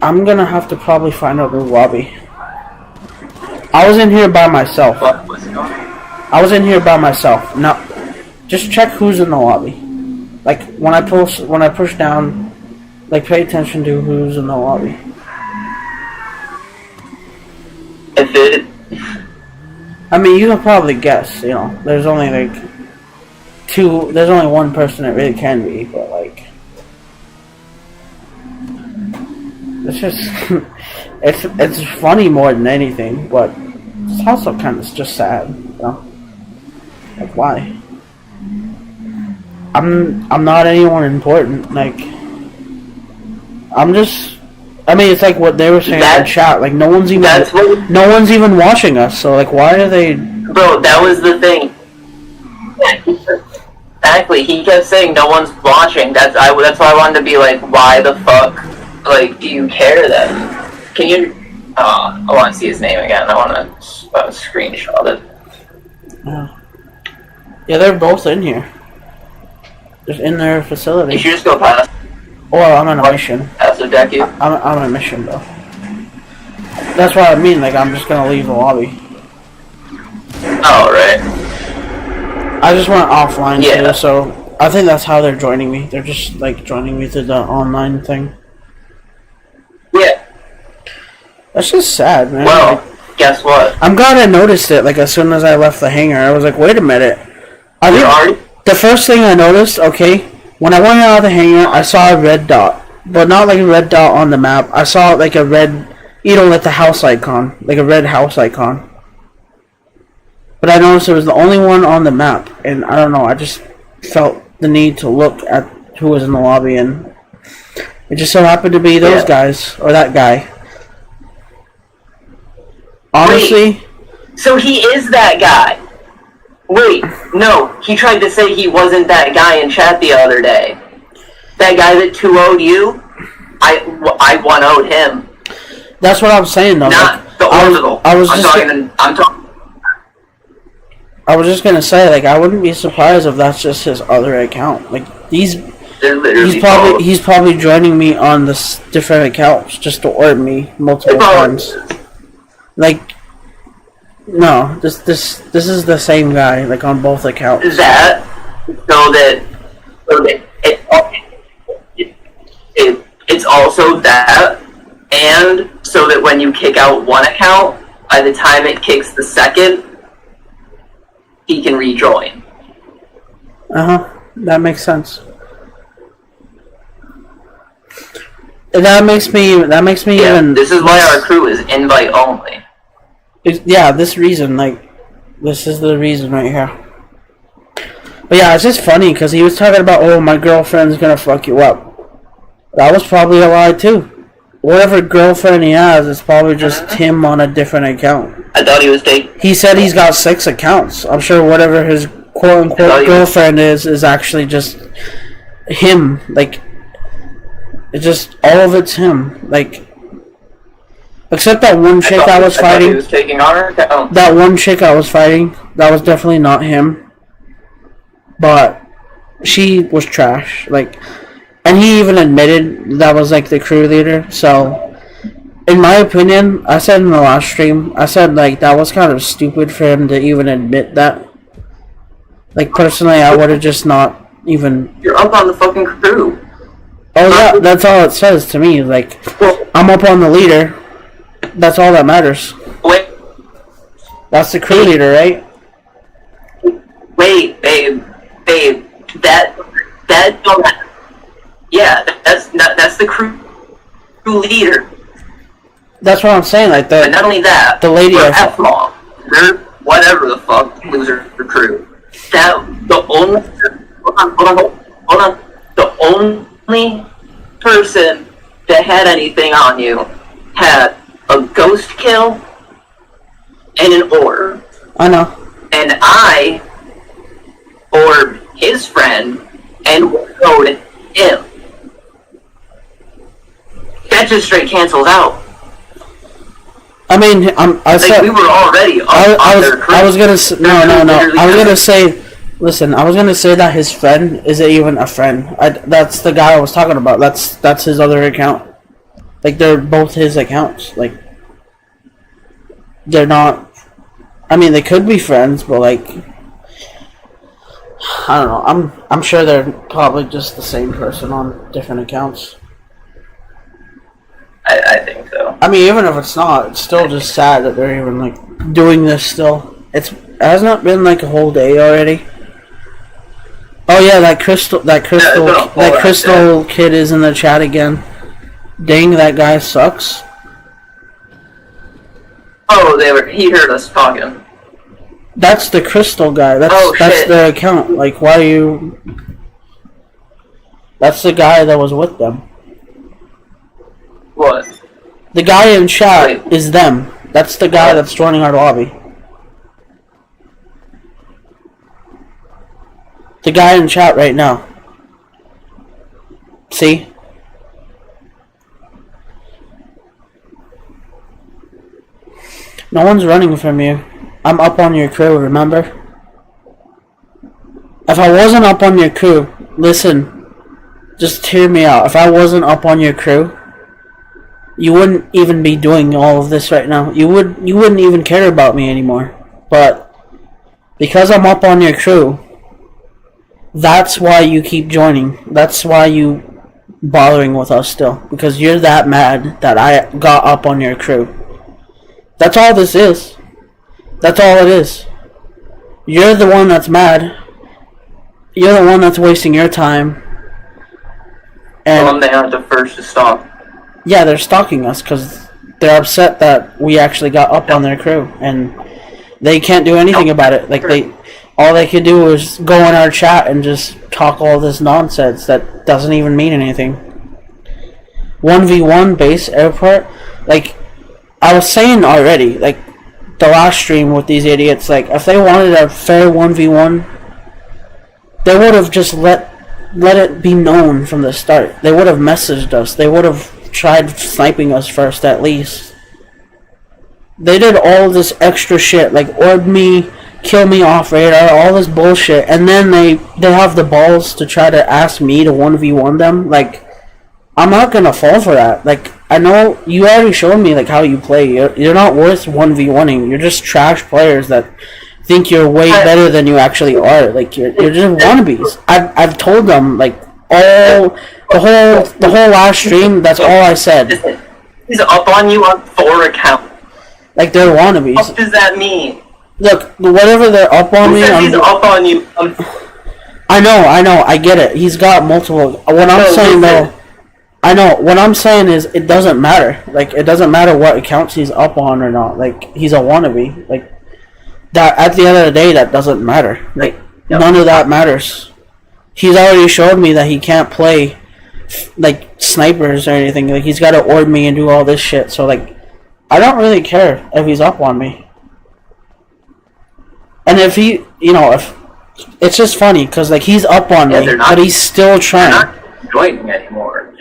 I'm gonna have to probably find out the lobby. I was in here by myself. What was going on? I was in here by myself. Now, just check who's in the lobby. Like when I push down, like pay attention to who's in the lobby. If it. I mean, you can probably guess. You know, there's only like there's only one person it really can be, but like, it's just it's funny more than anything, but it's also kind of just sad, you know. Like, why? I'm not anyone important. Like, I'm just I mean, it's like what they were saying in chat. Like, no one's even watching us. So, like, why are they? Bro, that was the thing. Exactly. He kept saying no one's watching. That's why I wanted to be like, why the fuck? Like, do you care then? Can you? I want to see his name again. I want to screenshot it. Yeah, they're both in here. Just in their facility. You should just go past. Well, I'm on a mission. Past the deck, you. I'm on a mission though. That's what I mean. Like, I'm just gonna leave the lobby. Oh, right. I just went offline Yeah. too, so I think that's how they're joining me. They're just like joining me through the online thing. Yeah. That's just sad, man. Well, like, guess what? I'm glad I noticed it. Like, as soon as I left the hangar, I was like, wait a minute. The first thing I noticed, okay, when I went out of the hangar, I saw a red dot, but not like a red dot on the map. I saw like a red, like the house icon, like a red house icon. But I noticed it was the only one on the map, and I don't know, I just felt the need to look at who was in the lobby, and it just so happened to be those guys, or that guy. Honestly... Wait, so he is that guy? Wait, no, he tried to say he wasn't that guy in chat the other day. That guy that 2-0'd you? I 1-0'd him. That's what I'm saying, though. Not like, the orbital. I was just gonna say, like, I wouldn't be surprised if that's just his other account. Like, he's probably joining me on this different accounts just to orb me multiple times. Like, no, this is the same guy, like, on both accounts. It's also that, and so that when you kick out one account, by the time it kicks the second, he can rejoin. That makes sense. And that makes me even. This is why our crew is invite only. Yeah, this reason, like, this is the reason right here. But yeah, it's just funny because he was talking about, oh, my girlfriend's gonna fuck you up. That was probably a lie too. Whatever girlfriend he has, it's probably just him on a different account. I thought he was taking. He said he's got 6 accounts. I'm sure whatever his quote-unquote girlfriend is actually just him. Like, it's just, all of it's him. Like, except that one chick I was fighting. He was taking our account. That one chick I was fighting, that was definitely not him. But she was trash. Like, and he even admitted that was like the crew leader. So, in my opinion, I said in the last stream, I said like that was kind of stupid for him to even admit that. Like, personally, I would have just not even. You're up on the fucking crew. Oh yeah, that's all it says to me. Like, I'm up on the leader. That's all that matters. Wait. That's the crew leader, right? Wait, babe. That don't matter. Yeah, that's the crew leader. That's what I'm saying. Like, but not only that, the lady or F-Mall, they're whatever the fuck loser crew. That the only hold on. The only person that had anything on you had a ghost kill and an orb. I know. And I orbed his friend and rode him. That just straight cancels out. I mean, I said we were already I was gonna say, no. I was gonna say, listen. I was gonna say that his friend isn't even a friend. That's the guy I was talking about. That's his other account. Like, they're both his accounts. Like, they're not. I mean, they could be friends, but like, I don't know. I'm sure they're probably just the same person on different accounts. I think so. I mean, even if it's not, it's still just sad that they're even like doing this still. It hasn't been like a whole day already. Oh yeah, that crystal kid is in the chat again. Dang, that guy sucks. Oh, he heard us talking. That's the crystal guy. That's their account. Like, why are you? That's the guy that was with them. What? The guy in chat is them. That's the guy that's joining our lobby. The guy in chat right now. See? No one's running from you. I'm up on your crew, remember? If I wasn't up on your crew, listen, just hear me out. If I wasn't up on your crew, you wouldn't even be doing all of this right now. You wouldn't even care about me anymore. But because I'm up on your crew, that's why you keep joining. That's why you bothering with us still. Because you're that mad that I got up on your crew. That's all this is. That's all it is. You're the one that's mad. You're the one that's wasting your time. And They aren't the first to stop. yeah, they're stalking us because they're upset that we actually got up on their crew, and they can't do anything about it. Like all they could do is go in our chat and just talk all this nonsense that doesn't even mean anything. 1v1 base airport, like I was saying already, like the last stream with these idiots, like if they wanted a fair 1v1, they would have just let it be known from the start. They would have messaged us. They would have tried sniping us first at least. They did all this extra shit, like orb me, kill me off radar, all this bullshit, and then they have the balls to try to ask me to 1v1 them. Like, I'm not gonna fall for that. Like, I know you already showed me like how you play. You're not worth 1v1ing. You're just trash players that think you're way better than you actually are. Like you're just wannabes. I've told them like the whole last stream. That's all I said. He's up on you on 4 accounts. Like they're wannabes. What does that mean? Look, whatever they're up on me. He's up on you. I know. I get it. He's got multiple. What I'm saying though, I know. What I'm saying is it doesn't matter. Like it doesn't matter what accounts he's up on or not. Like he's a wannabe. Like. That at the end of the day, that doesn't matter. Like none of that matters. He's already showed me that he can't play like snipers or anything. Like he's got to orb me and do all this shit. So like, I don't really care if he's up on me. And if he, if it's just funny because like he's up on me, but he's still trying. They're not joining anymore.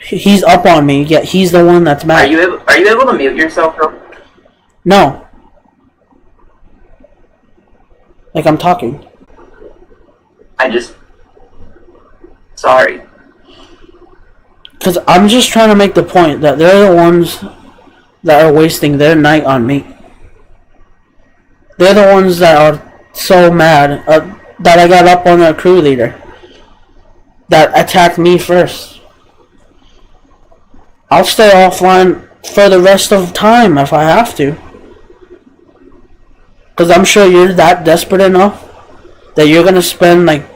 He's up on me, yet he's the one that's mad. Are you able to mute yourself, bro? No. Like I'm talking. Sorry. Because I'm just trying to make the point that they're the ones that are wasting their night on me. They're the ones that are so mad that I got up on their crew leader. That attacked me first. I'll stay offline for the rest of the time if I have to. Because I'm sure you're that desperate enough that you're going to spend like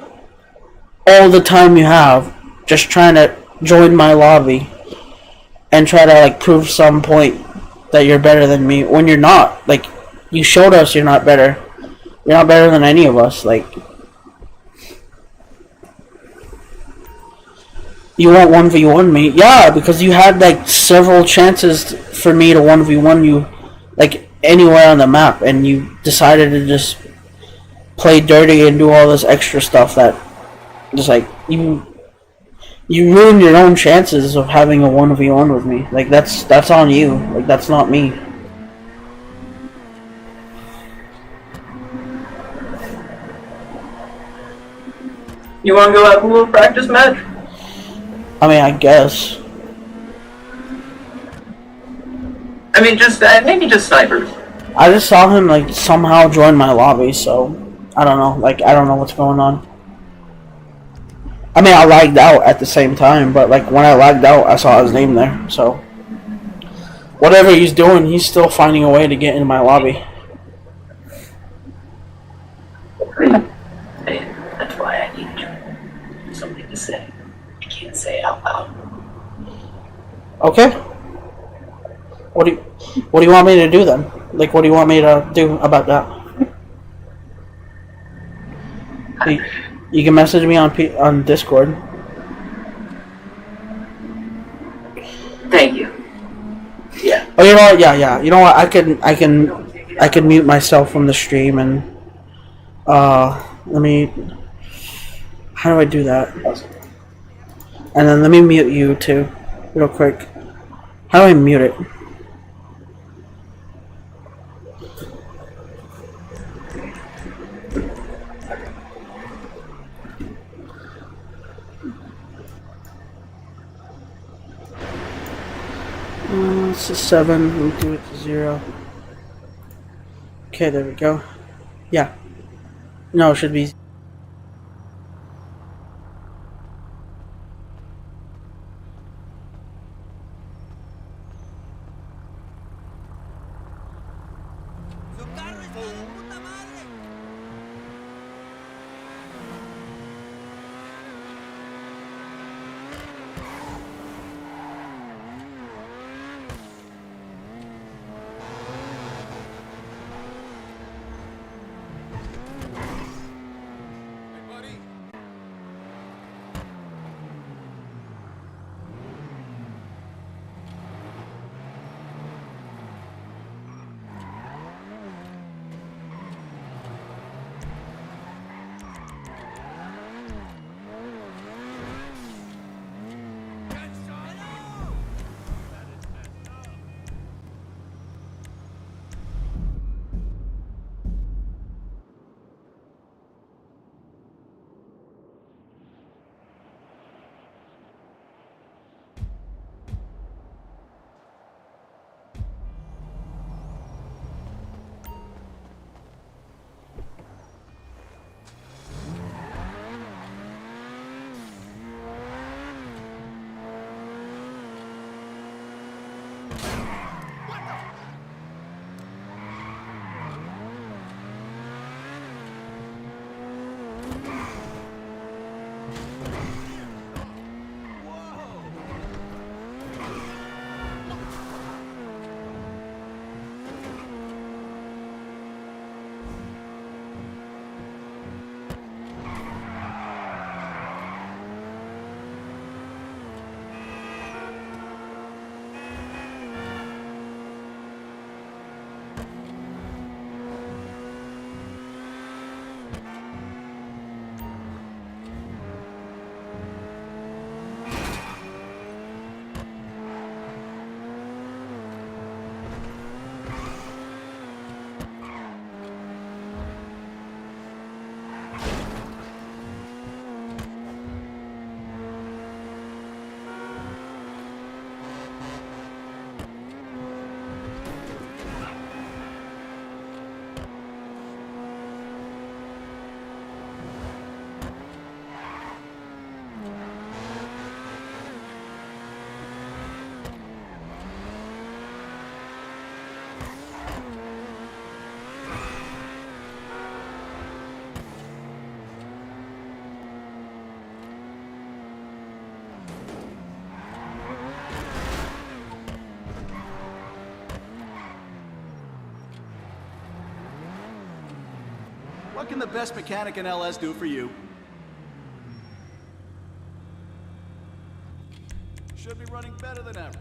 all the time you have just trying to join my lobby and try to like prove some point that you're better than me when you're not. Like you showed us you're not better. You're not better than any of us. Like you won't 1v1 me. Yeah, because you had like several chances for me to 1v1 you like anywhere on the map, and you decided to just play dirty and do all this extra stuff that just like you ruined your own chances of having a 1v1 with me. Like that's on you. Like that's not me. You want to go have a little practice match? I mean, I guess. I mean, maybe just snipers. I just saw him like somehow join my lobby, so I don't know. Like I don't know what's going on. I mean, I lagged out at the same time, but like when I lagged out, I saw his name there. So whatever he's doing, he's still finding a way to get into my lobby. That's why I need something to say. I can't say it out loud. Okay. What do you want me to do then? Like, what do you want me to do about that? You can message me on Discord. Thank you. Yeah. Oh, you know what? Yeah. You know what? I can mute myself from the stream and let me. How do I do that? And then let me mute you too, real quick. How do I mute it? It's a 7. We'll do it to 0. Okay, there we go. Yeah. No, it should be. What can the best mechanic in LS do for you? Should be running better than ever.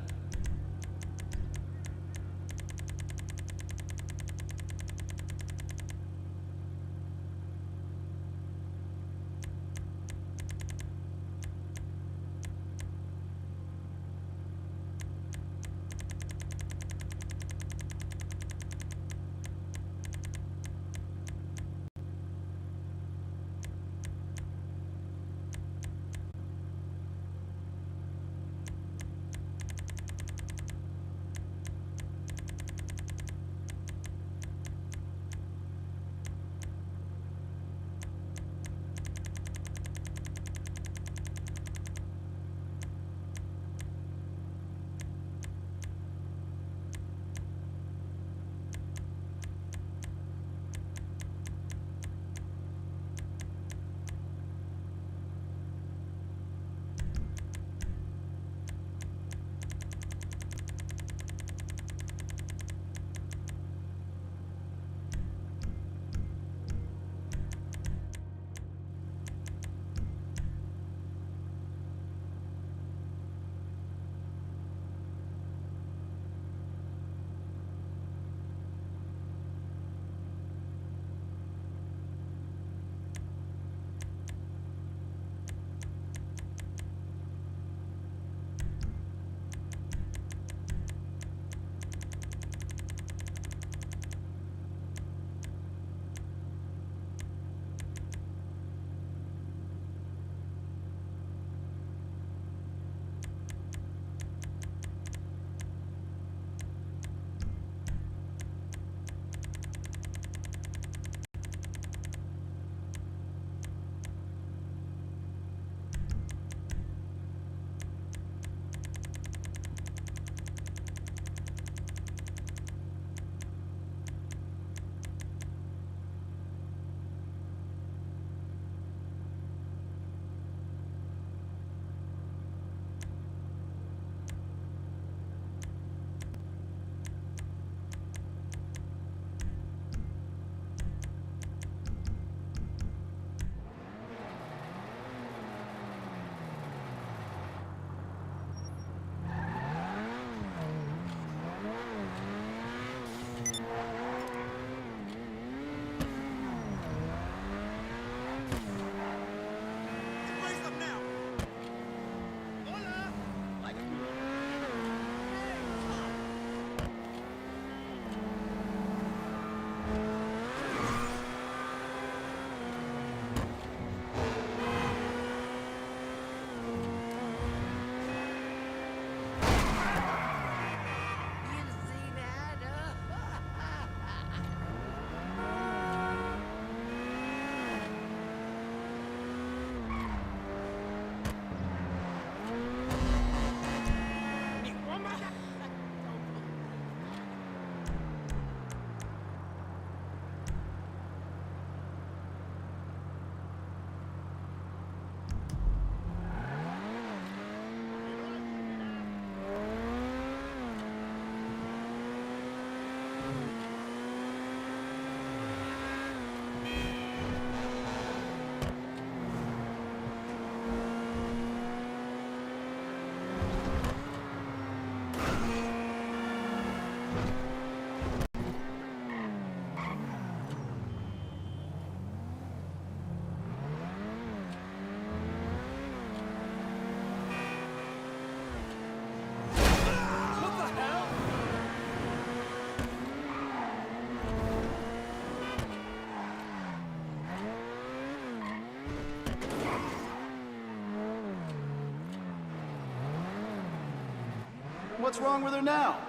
What's wrong with her now?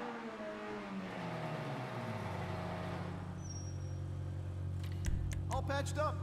All patched up.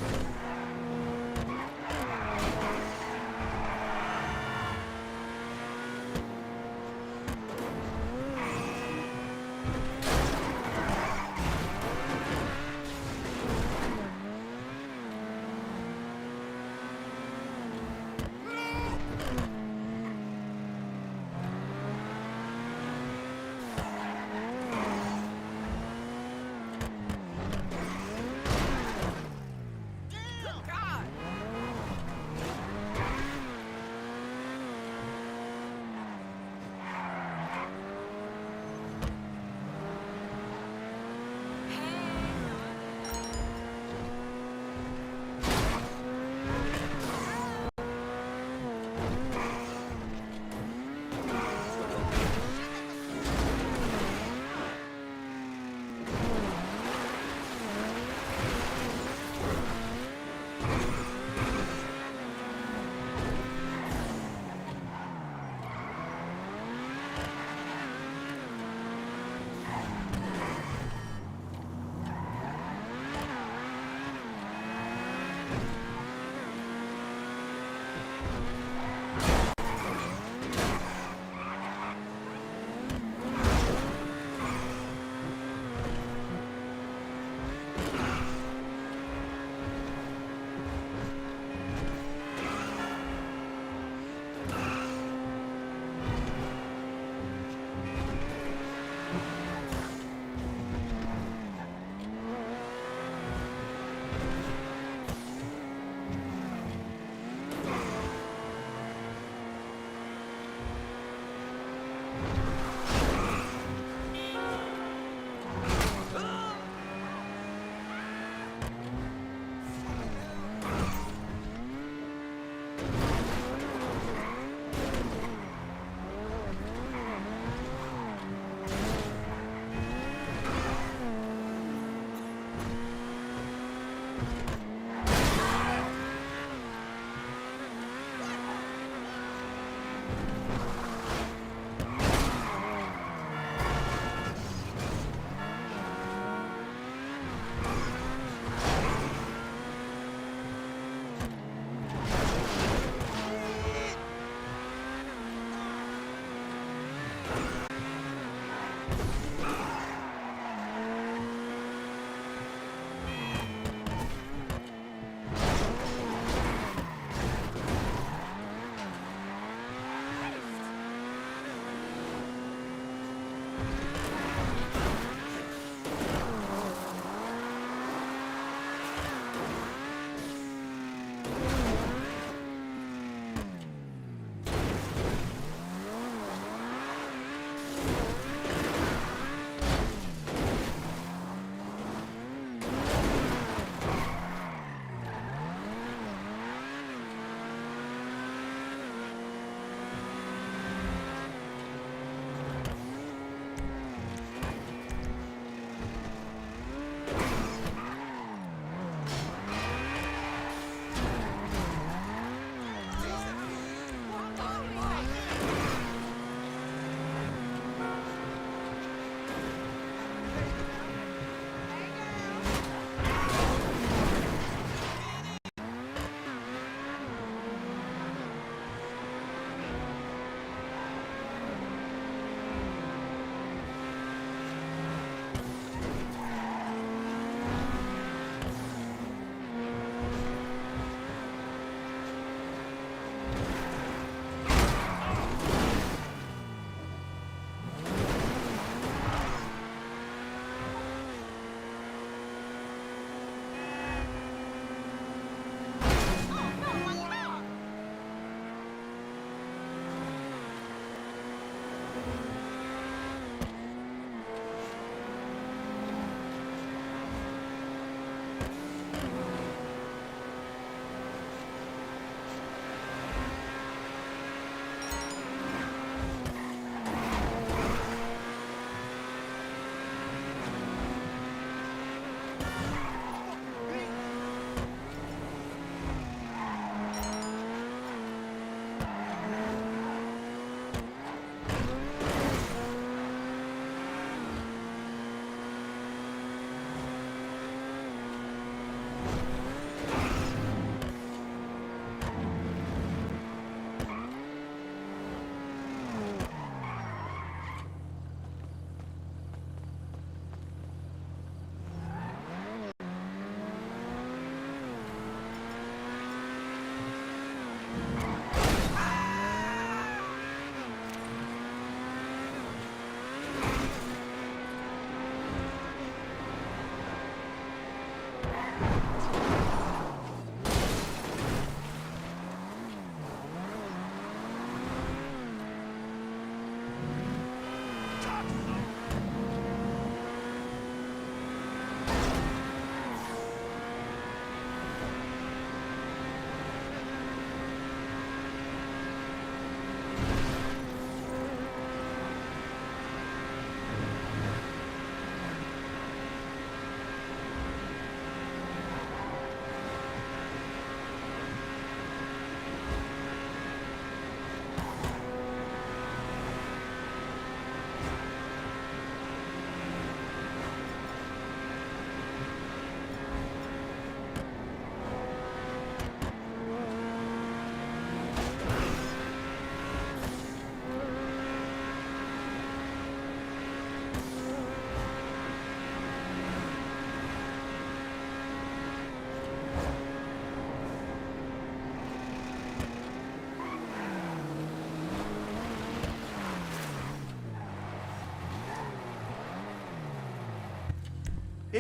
Damn!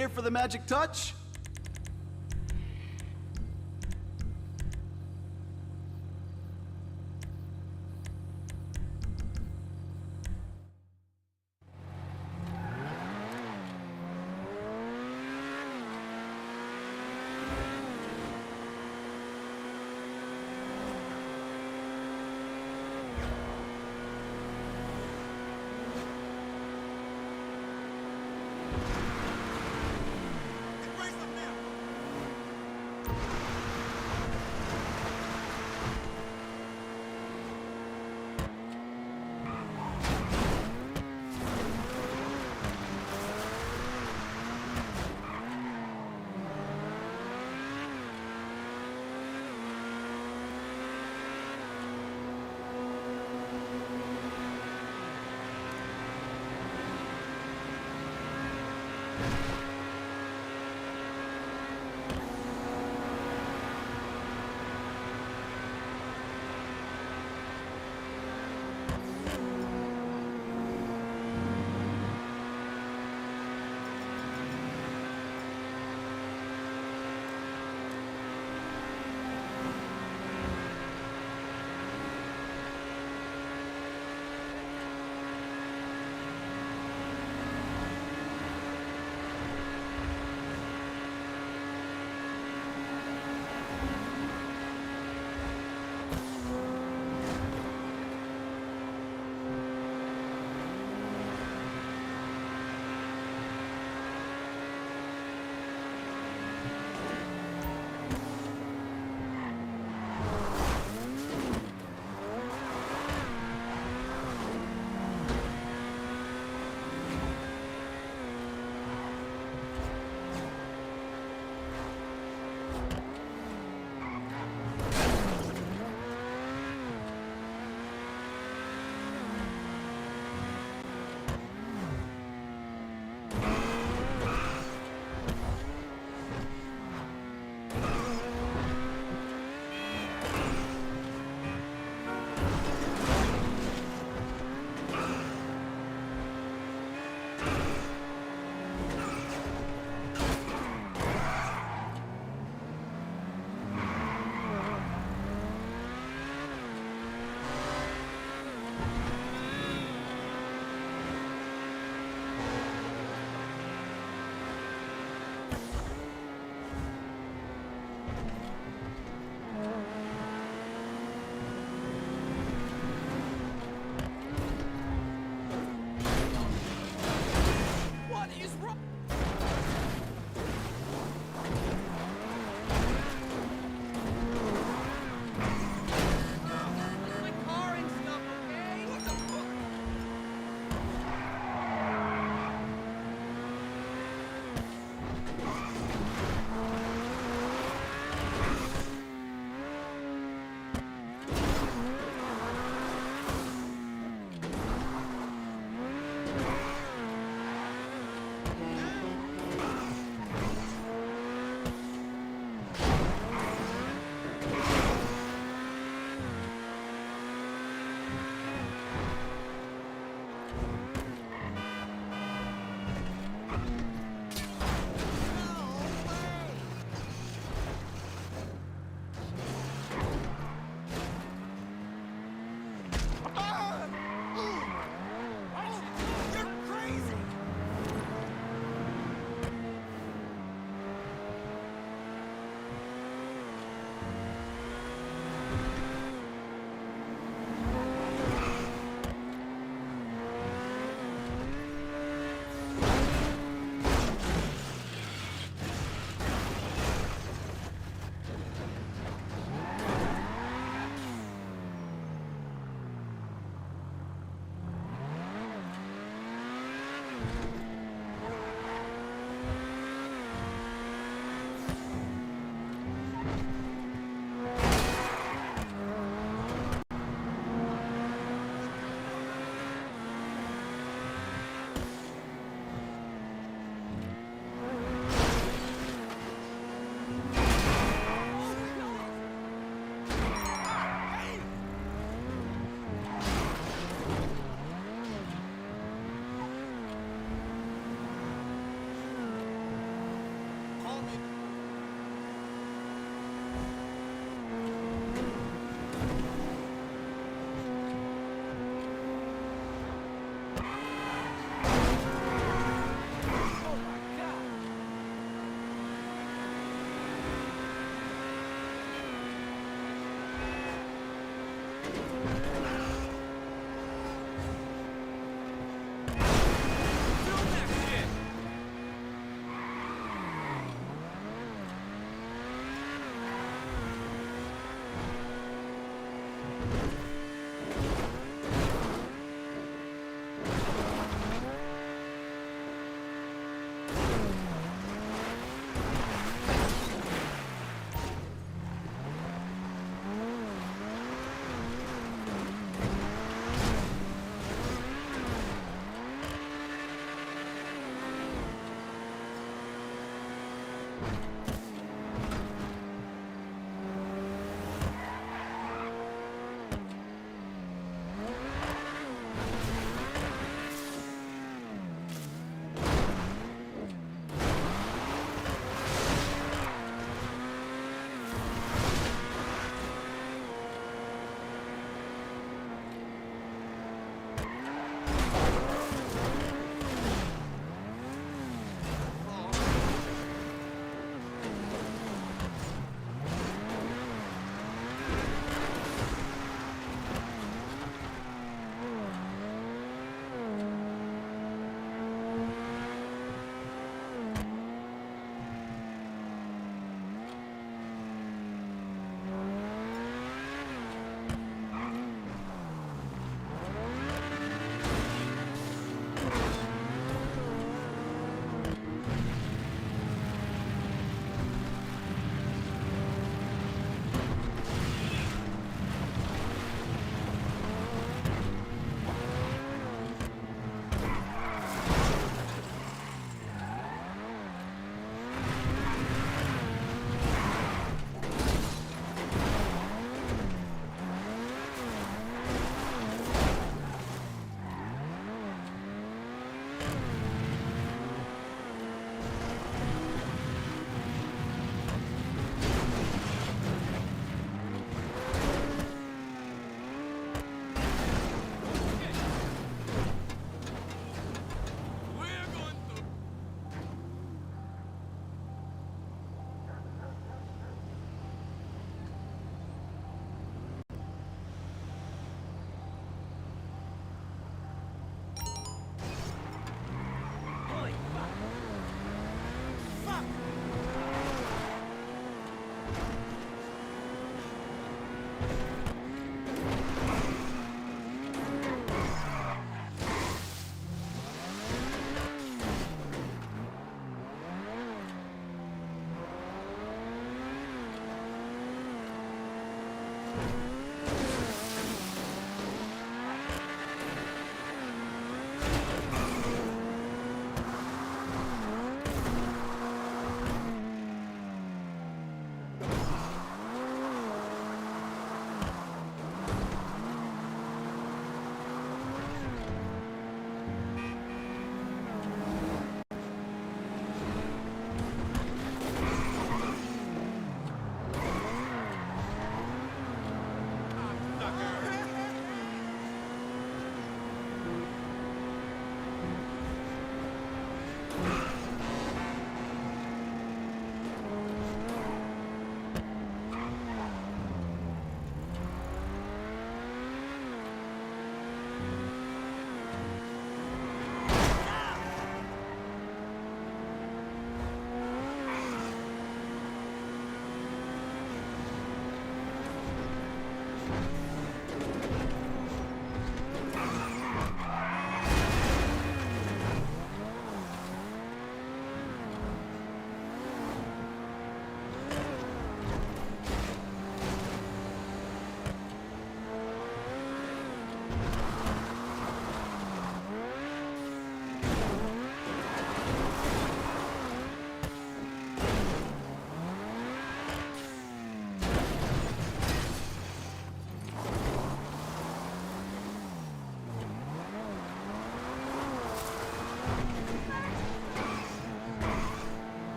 Here for the magic touch? Embrace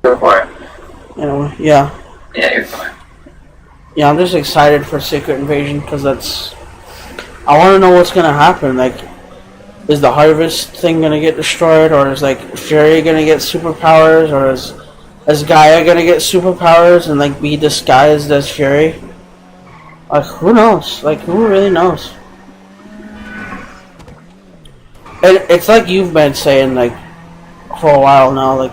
Go for it. Anyway, yeah. Yeah, you're fine. Yeah, I'm just excited for Secret Invasion because that's. I want to know what's gonna happen. Like, is the Harvest thing gonna get destroyed, or is like Fury gonna get superpowers, or is Gaia gonna get superpowers and like be disguised as Fury? Like, who knows? Like, who really knows? It's like you've been saying like for a while now. Like,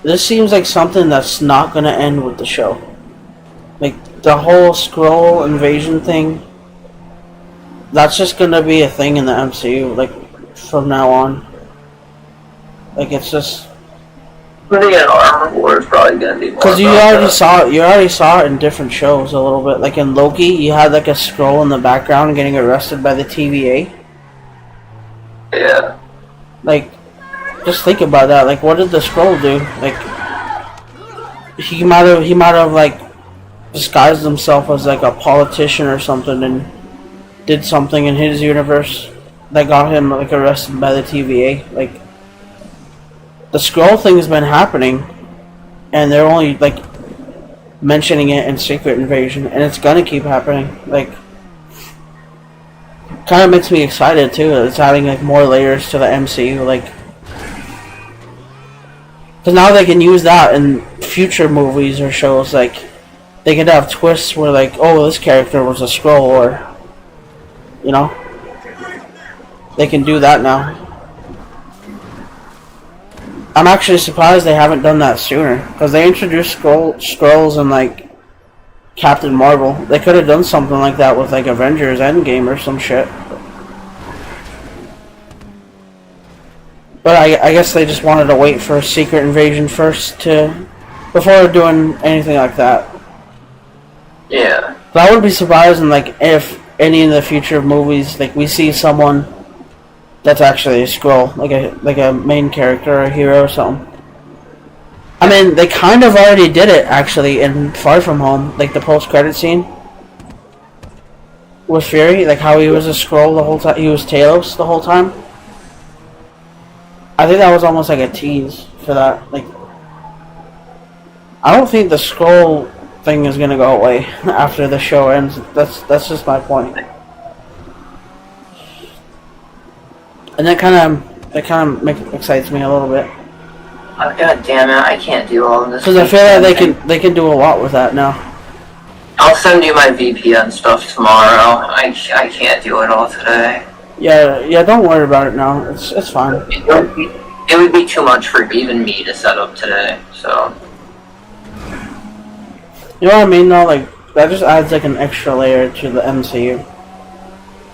this seems like something that's not gonna end with the show. Like the whole Skrull invasion thing. That's just gonna be a thing in the MCU. Like from now on. Like it's just. I think an Armor War is probably gonna be more. Because you already saw it in different shows a little bit. Like in Loki, you had like a Skrull in the background getting arrested by the TVA. Yeah. Like, just think about that. Like, what did the Skrull do? Like, he might have like disguised himself as like a politician or something and did something in his universe that got him like arrested by the TVA. Like, the Skrull thing's been happening, and they're only like mentioning it in Secret Invasion, and it's gonna keep happening. Like, kind of makes me excited too. It's adding like more layers to the MCU. Like, because now they can use that in future movies or shows. Like, they could have twists where like, oh, this character was a Skrull, or you know, they can do that now. I'm actually surprised they haven't done that sooner, because they introduced Skrulls in like Captain Marvel. They could have done something like that with like Avengers Endgame or some shit. But I guess they just wanted to wait for Secret Invasion first before doing anything like that. Yeah. But I would be surprised like if any of the future movies like we see someone that's actually a Skrull, like a main character or a hero or something. I mean, they kind of already did it actually in Far From Home, like the post-credit scene with Fury, like how he was a Skrull the whole time. He was Talos the whole time. I think that was almost like a tease for that. Like, I don't think the Skrull thing is gonna go away after the show ends. That's just my point. And that kind of excites me a little bit. Oh, God damn it! I can't do all of this. Because I feel like they can do a lot with that now. I'll send you my VPN stuff tomorrow. I can't do it all today. Yeah. Don't worry about it now. It's fine. It would be too much for even me to set up today. So. You know what I mean? Though, like that just adds like an extra layer to the MCU.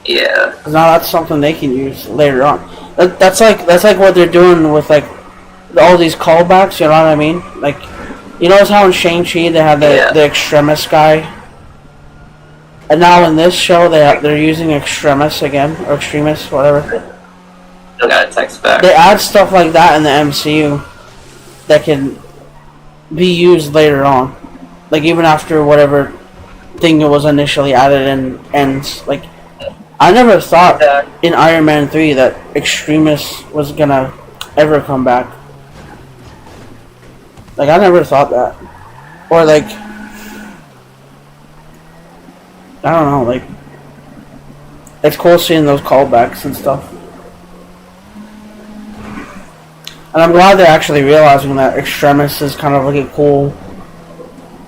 Yeah. Because now that's something they can use later on. That's like what they're doing with like all these callbacks. You know what I mean? Like, you notice how in Shang-Chi they had the Extremis guy, and now in this show they're using Extremis again, or Extremis, whatever. I got a text back. They add stuff like that in the MCU that can be used later on, like even after whatever thing that was initially added in ends. Like, I never thought in Iron Man 3 that Extremis was gonna ever come back. Like, I never thought that. Or like, I don't know, like, it's cool seeing those callbacks and stuff. And I'm glad they're actually realizing that Extremis is kind of like a cool,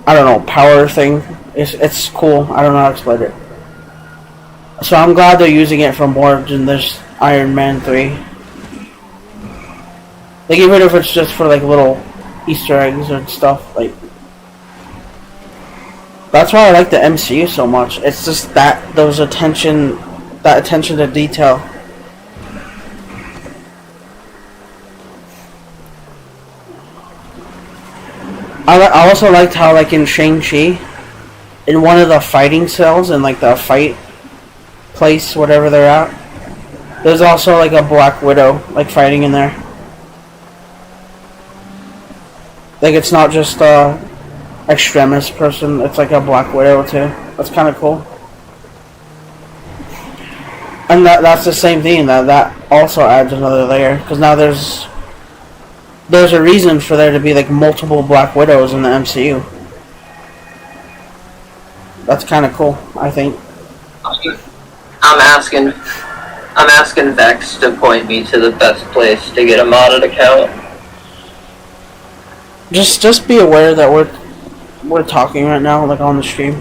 I don't know, power thing. It's cool. I don't know how to explain it. So I'm glad they're using it for more than this Iron Man 3. Like, even if it's just for like little Easter eggs and stuff, like, that's why I like the MCU so much. It's just that attention to detail. I also liked how, like, in Shang-Chi, in one of the fighting cells in like the fight place, whatever they're at, there's also like a Black Widow like fighting in there. Like, it's not just a Extremis person, it's like a Black Widow too. That's kind of cool. And that's the same thing, that also adds another layer, because now there's there's a reason for there to be like multiple Black Widows in the MCU. That's kind of cool, I think. I'm asking Vex to point me to the best place to get a modded account. Just be aware that we're talking right now, like on the stream.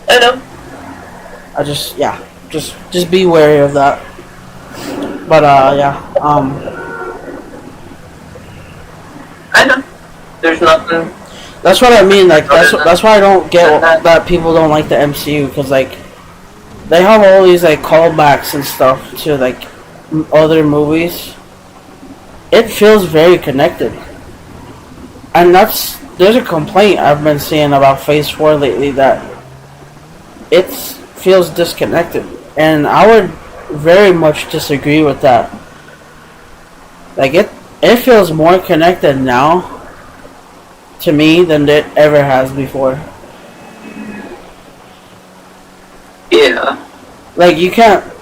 I know. Just be wary of that. But yeah, I know. There's nothing. that's what I mean. Like that's why I don't get that people don't like the MCU, because like they have all these like callbacks and stuff to like other movies. It feels very connected, and there's a complaint I've been seeing about Phase 4 lately, that it feels disconnected, and I would very much disagree with that. Like it feels more connected now to me than it ever has before. Yeah. Like you can't.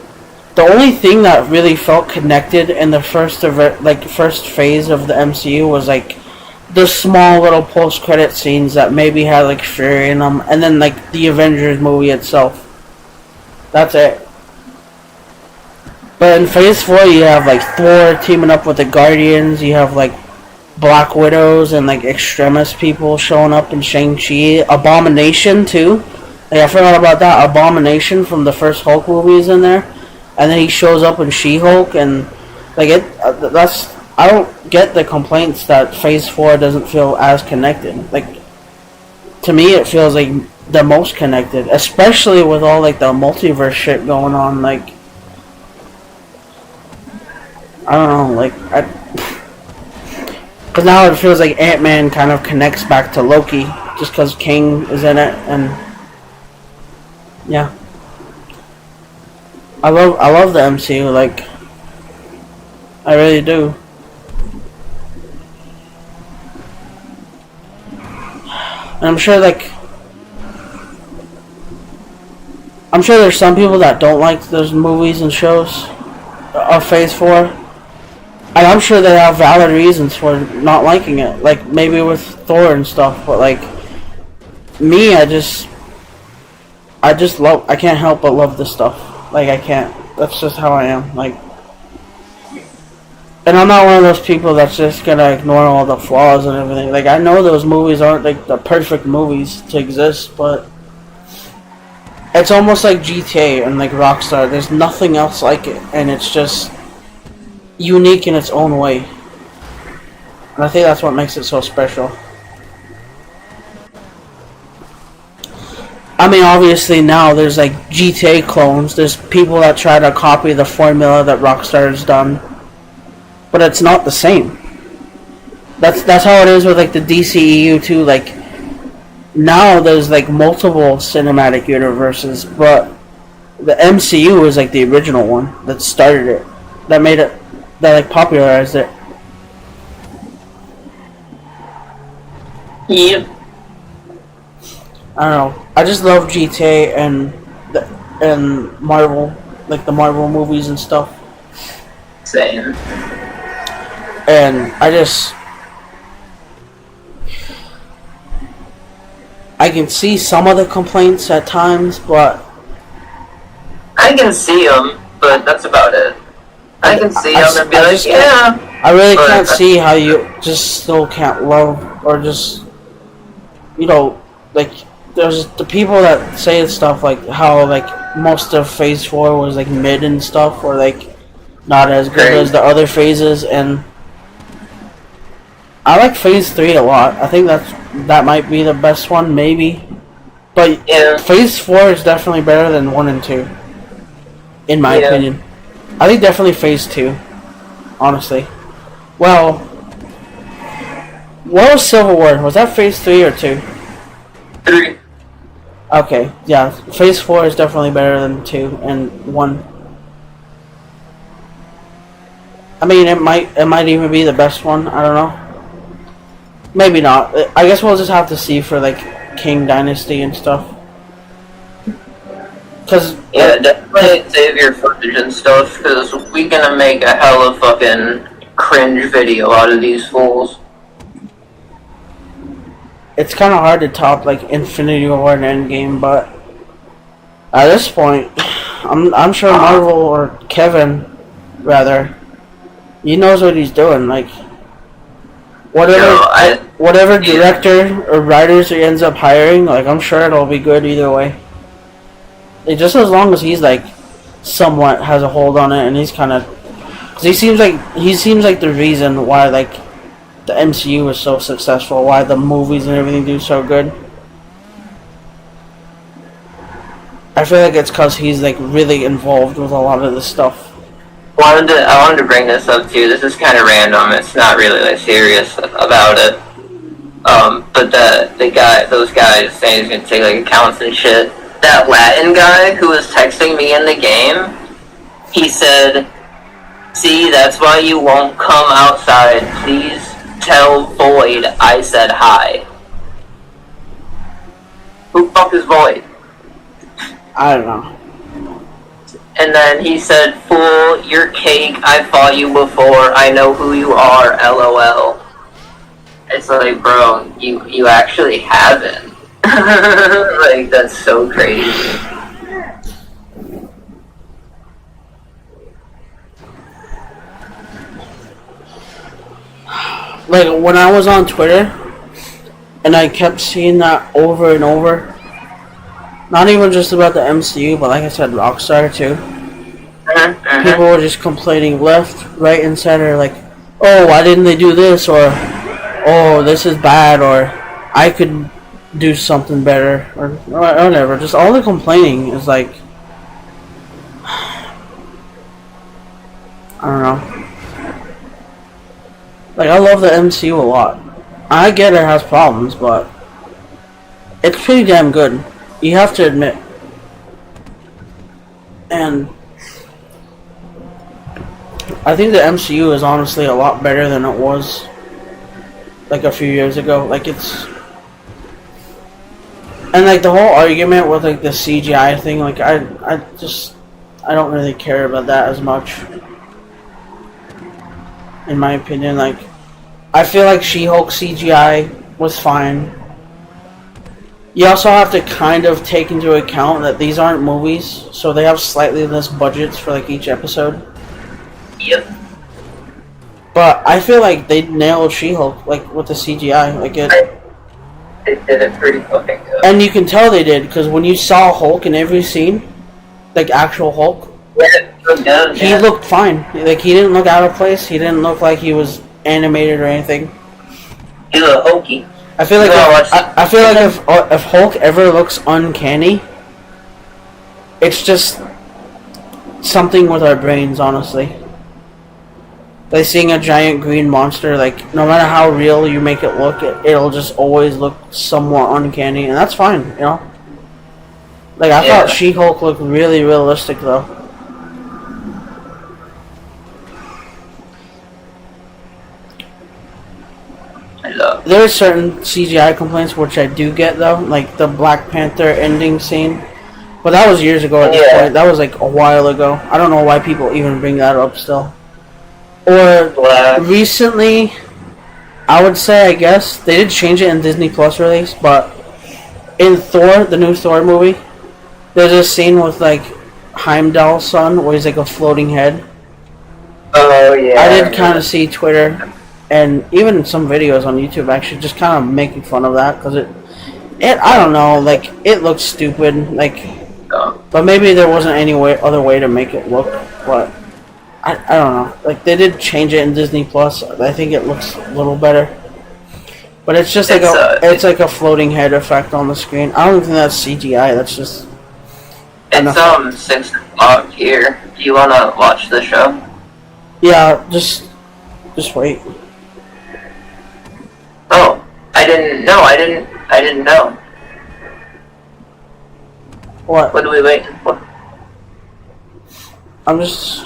The only thing that really felt connected in the first phase of the MCU was like the small little post-credit scenes that maybe had like Fury in them, and then like the Avengers movie itself. That's it. But in Phase 4, you have like Thor teaming up with the Guardians. You have like Black Widows and like extremist people showing up in Shang-Chi. Abomination too. Like I forgot about that. Abomination from the first Hulk movie is in there, and then he shows up in She-Hulk, and like that's. I don't get the complaints that Phase 4 doesn't feel as connected. Like, to me, it feels like the most connected, especially with all like the multiverse shit going on. Like, I don't know, like because now it feels like Ant-Man kind of connects back to Loki just because King is in it, and yeah, I love the MCU. Like, I really do. And I'm sure there's some people that don't like those movies and shows of Phase 4. And I'm sure they have valid reasons for not liking it. Like, maybe with Thor and stuff. But, like, me, I can't help but love this stuff. Like, I can't. That's just how I am. Like, and I'm not one of those people that's just gonna ignore all the flaws and everything. Like, I know those movies aren't like the perfect movies to exist, but it's almost like GTA and like Rockstar. There's nothing else like it, and it's just unique in its own way. And I think that's what makes it so special. I mean, obviously now there's like GTA clones. There's people that try to copy the formula that Rockstar has done. But it's not the same. That's how it is with like the DCEU too. Like now there's like multiple cinematic universes, but the MCU is like the original one that started it, that made it, that like popularized it. Yep. I don't know. I just love GTA and Marvel, like the Marvel movies and stuff. Same. And I can see some of the complaints at times, but I can see them, but that's about it. I can see them and be like, yeah. I really can't see how you just still can't love, or just, you know, like, there's the people that say stuff like how, like, most of Phase 4 was, like, mid and stuff, or, like, not as good as the other phases, and I like Phase 3 a lot. I think that might be the best one, maybe. But yeah. Phase 4 is definitely better than 1 and 2, in my opinion. I think definitely Phase 2, honestly. Well, what was Civil War? Was that Phase 3 or 2? 3. Okay, yeah. Phase 4 is definitely better than 2 and 1. I mean, it might even be the best one. I don't know. Maybe not. I guess we'll just have to see for like King Dynasty and stuff. Cause Yeah, definitely save your footage and stuff, because we gonna make a hella fucking cringe video out of these fools. it's kind of hard to top like Infinity War and Endgame, but at this point, I'm sure Marvel or Kevin, rather, he knows what he's doing. Like whatever director or writers he ends up hiring, like I'm sure it'll be good either way. Like, just as long as he's like somewhat has a hold on it, and he's kind of, cause he seems like the reason why like the MCU is so successful, why the movies and everything do so good. I feel like it's cause he's like really involved with a lot of this stuff. I wanted to bring this up too. This is kind of random. It's not really like serious about it. But those guys saying he's gonna take like accounts and shit. That Latin guy who was texting me in the game, he said, "See, that's why you won't come outside. Please tell Void I said hi." Who the fuck is Void? I don't know. And then he said, "Fool, you're cake. I fought you before. I know who you are. LOL." It's like, bro, you actually haven't. Like, that's so crazy. Like, when I was on Twitter, and I kept seeing that over and over, not even just about the MCU, but like I said, Rockstar too. People were just complaining left, right, and center, like, oh, why didn't they do this, or, oh, this is bad, or, I could do something better, or whatever. Just all the complaining is like, I don't know. Like, I love the MCU a lot. I get it has problems, but it's pretty damn good. You have to admit. And I think the MCU is honestly a lot better than it was like a few years ago. Like, it's, and like the whole argument with like the CGI thing, like I don't really care about that as much. In my opinion, like, I feel like She-Hulk CGI was fine. You also have to kind of take into account that these aren't movies, so they have slightly less budgets for like each episode. Yep. But I feel like they nailed She-Hulk, like, with the CGI, like it. They did it pretty fucking good. And you can tell they did, because when you saw Hulk in every scene, like actual Hulk, he looked fine. Like, he didn't look out of place. He didn't look like he was animated or anything. He looked hokey. I feel like if Hulk ever looks uncanny, it's just something with our brains, honestly. Like seeing a giant green monster, like, no matter how real you make it look, it'll just always look somewhat uncanny, and that's fine, you know? Like, I thought She-Hulk looked really realistic, though. There are certain CGI complaints which I do get, though, like the Black Panther ending scene. But that was years ago at this point. That was like a while ago. I don't know why people even bring that up still. Or recently, I would say, I guess, they did change it in Disney Plus release, but in Thor, the new Thor movie, there's a scene with like Heimdall's son where he's like a floating head. Oh, yeah. I did kind of see Twitter and even some videos on YouTube actually just kind of making fun of that, because it I don't know, like, it looks stupid, like, but maybe there wasn't any other way to make it look, but I don't know, like, they did change it in Disney Plus. I think it looks a little better, but it's just like it's like a floating head effect on the screen. I don't think that's CGI, that's just it's 6 o'clock here. Do you want to watch the show? Yeah, just wait. Oh, I didn't know. What? What are we waiting for? I'm just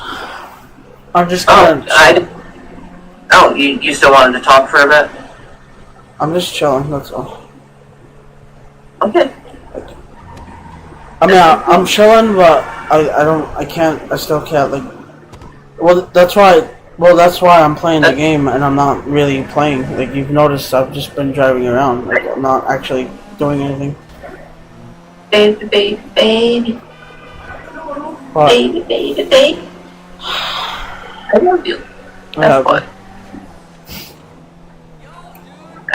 kind of. You still wanted to talk for a bit? I'm just chilling, that's all. Okay. I mean, I'm chilling, but I still can't, like, that's why I'm playing the game, and I'm not really playing. Like, you've noticed, I've just been driving around, like, I'm not actually doing anything. Baby. But, Baby. I love you. yeah, That's what.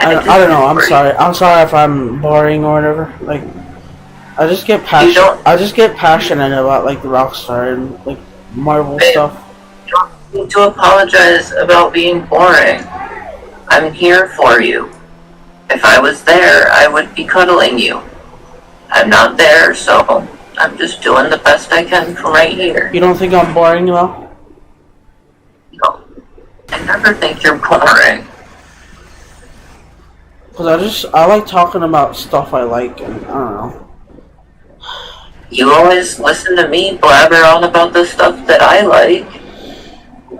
I don't know, I'm sorry if I'm boring or whatever, like, I just get passionate about, like, the Rockstar and, like, Marvel stuff. You don't need to apologize about being boring. I'm here for you. If I was there, I would be cuddling you. I'm not there, so I'm just doing the best I can from right here. You don't think I'm boring, though? No. I never think you're boring. Because I like talking about stuff I like, and I don't know. You always listen to me blabber on about the stuff that I like.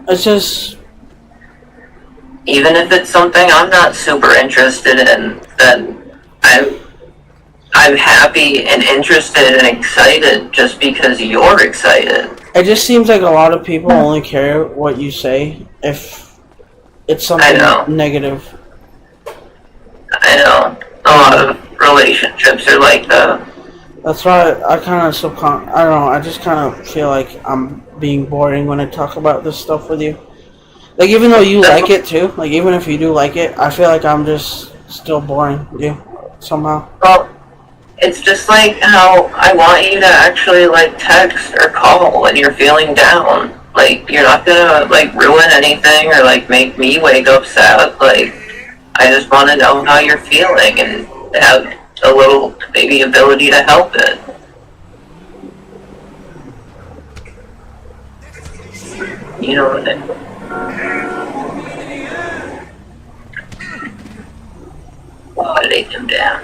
It's just... Even if it's something I'm not super interested in, then I'm happy and interested and excited just because you're excited. It just seems like a lot of people only care what you say if it's something negative. I know. A lot of relationships are like that. That's why I kind of I don't know, I just kind of feel like I'm being boring when I talk about this stuff with you. Like, even though you like it too, like, even if you do like it, I feel like I'm just still boring you, somehow. Well, it's just like how I want you to actually, like, text or call when you're feeling down. Like, you're not gonna, like, ruin anything or, like, make me wake up sad. Like, I just want to know how you're feeling and have a little, maybe, ability to help it. You know what I mean? Why did they come down?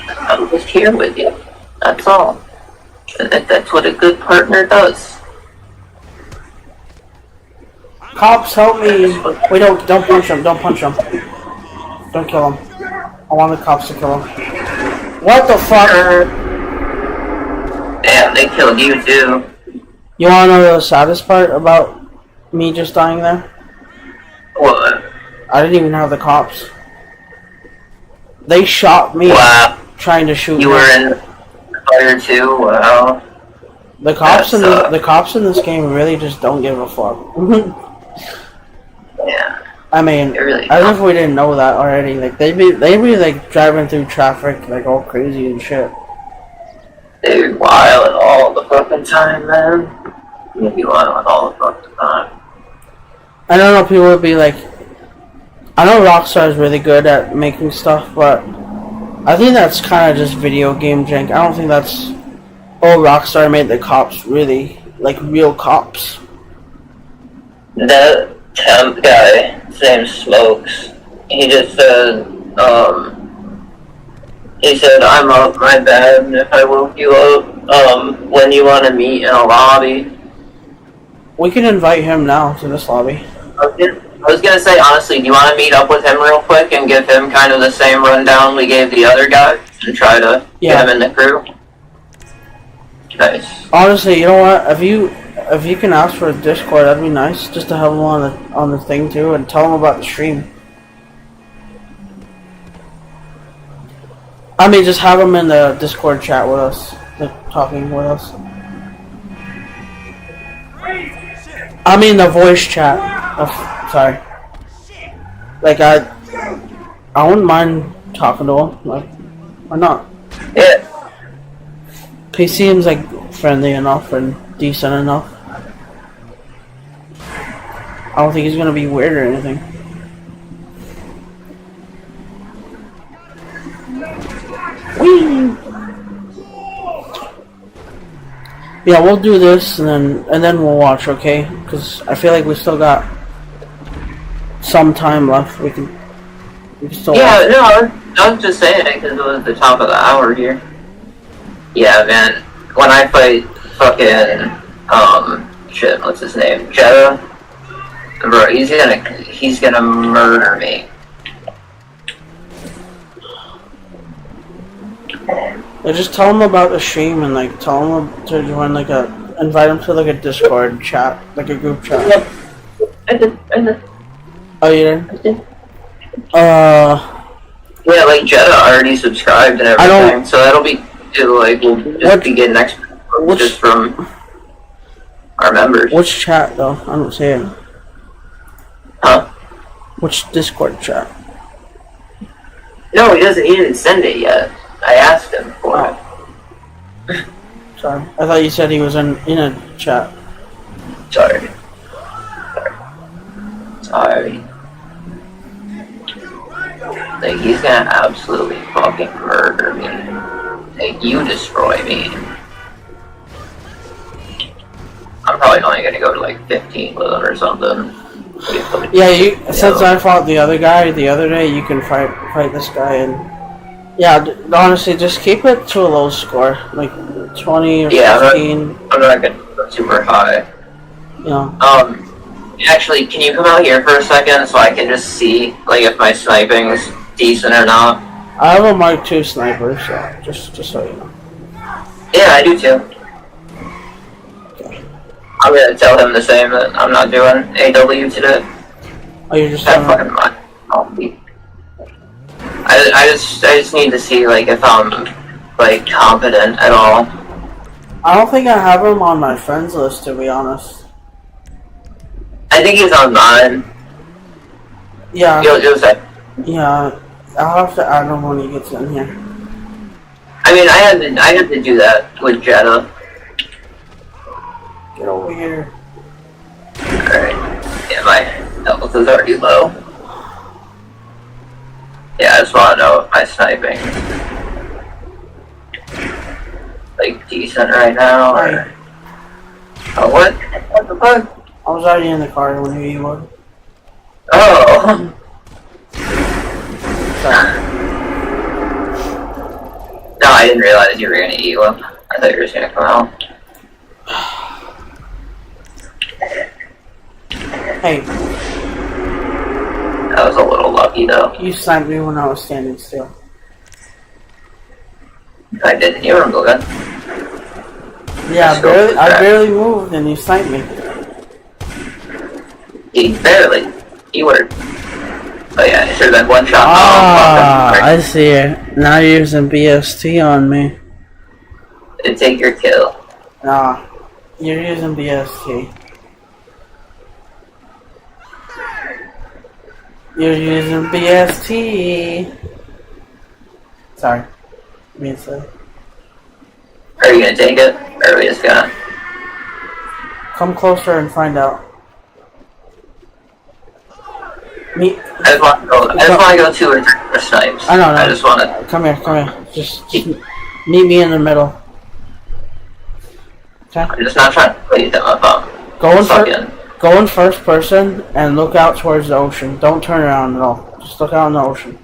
I'm just here with you. That's all. That's what a good partner does. Cops, help me! Wait, don't punch him, don't punch him. Don't kill him. I want the cops to kill him. What the fuck? Damn, they killed you too. You wanna know the saddest part about me just dying there? What? I didn't even have the cops. They shot me trying to shoot me. You were in the fire too? Wow. The cops in this game really just don't give a fuck. Yeah. I mean, really as if we didn't know that already. Like, they be like driving through traffic like all crazy and shit. They're wild all the fucking time, man. You'd be wild all the fucking time. I don't know, people would be like, I know Rockstar is really good at making stuff, but I think that's kind of just video game jank. I don't think that's... Oh, Rockstar made the cops really, like, real cops. That temp guy, his name's Smokes, he just said, he said, I'm up, my bad, if I woke you up, when you want to meet in a lobby. We can invite him now to this lobby. I was gonna say, honestly, do you want to meet up with him real quick and give him kind of the same rundown we gave the other guy and try to get him in the crew? Nice. Honestly, you know what? If you can ask for a Discord, that'd be nice, just to have him on the thing too, and tell him about the stream. I mean, just have him in the Discord chat with us, like, talking with us. I mean the voice chat. Oh, sorry. Like, I wouldn't mind talking to him. Like, why not? Yeah. He seems like friendly enough and decent enough. I don't think he's gonna be weird or anything. Whee! Yeah, we'll do this and then we'll watch, okay? Because I feel like we still got some time left. We can still watch. No, I was just saying it because it was the top of the hour here. Yeah, man. When I fight fucking shit, what's his name? Jetta, bro, he's gonna murder me. Like, just tell him about the stream and like tell him to join like invite him to like a Discord chat, like a group chat. Yep. I did. Oh, you did? I did. Yeah, like Jetta already subscribed and everything, so that'll be like we'll just be getting next just from our members. Which chat though? I don't see it. Huh? Which Discord chat? No, he didn't send it yet. I asked him for it. Sorry, I thought you said he was in a chat. Sorry. Like, he's gonna absolutely fucking murder me. Like, you destroy me. I'm probably only gonna go to like 15 with him or something. Yeah, since I fought the other guy the other day, you can fight this guy, and yeah, honestly, just keep it to a low score, like 20 or 15. I'm not gonna go super high. You know. Actually, can you come out here for a second so I can just see like if my sniping's decent or not? I have a Mark II sniper, so just so you know. Yeah, I do too. I'm gonna tell him the same that I'm not doing AW today. Oh, you're just that fucking mind. I just need to see like if I'm like competent at all. I don't think I have him on my friends list, to be honest. I think he's on mine. Yeah. You'll say. Yeah, I'll have to add him when he gets in here. I mean, I had to do that with Jetta. Get over here. Alright. Yeah, my health is already low. Yeah, I just want to know if my sniping like decent right now, or... Oh, what? What the fuck? I was already in the car when you were. Oh! No, I didn't realize you were gonna eat one. I thought you were just gonna come out. Hey. That was a little lucky, though. You sniped me when I was standing still. I didn't hear him go good. Yeah, I barely moved and you sniped me. Barely. You were. Oh yeah, it should have been one shot. I see it. Now you're using BST on me. To take your kill. Nah, you're using BST. You're using BST. Sorry. Me say. Are you gonna take it? Or are we just gonna? Come closer and find out. I just want to go 2 or 3 more snipes. I know. I just want to. Come here. Just meet me in the middle. Okay. I'm just not trying to play them up. Go in first person and look out towards the ocean. Don't turn around at all. Just look out in the ocean.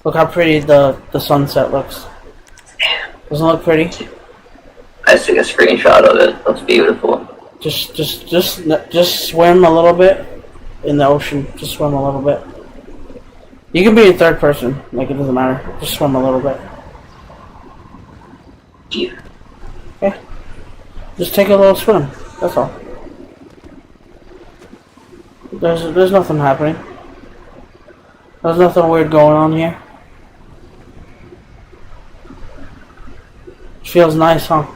Look how pretty the sunset looks. Doesn't it look pretty? I just took a screenshot of it. It looks beautiful. Just swim a little bit in the ocean. Just swim a little bit. You can be in third person. Like, it doesn't matter. Just swim a little bit. Yeah. Okay. Just take a little swim. That's all. There's nothing happening. There's nothing weird going on here. Feels nice, huh?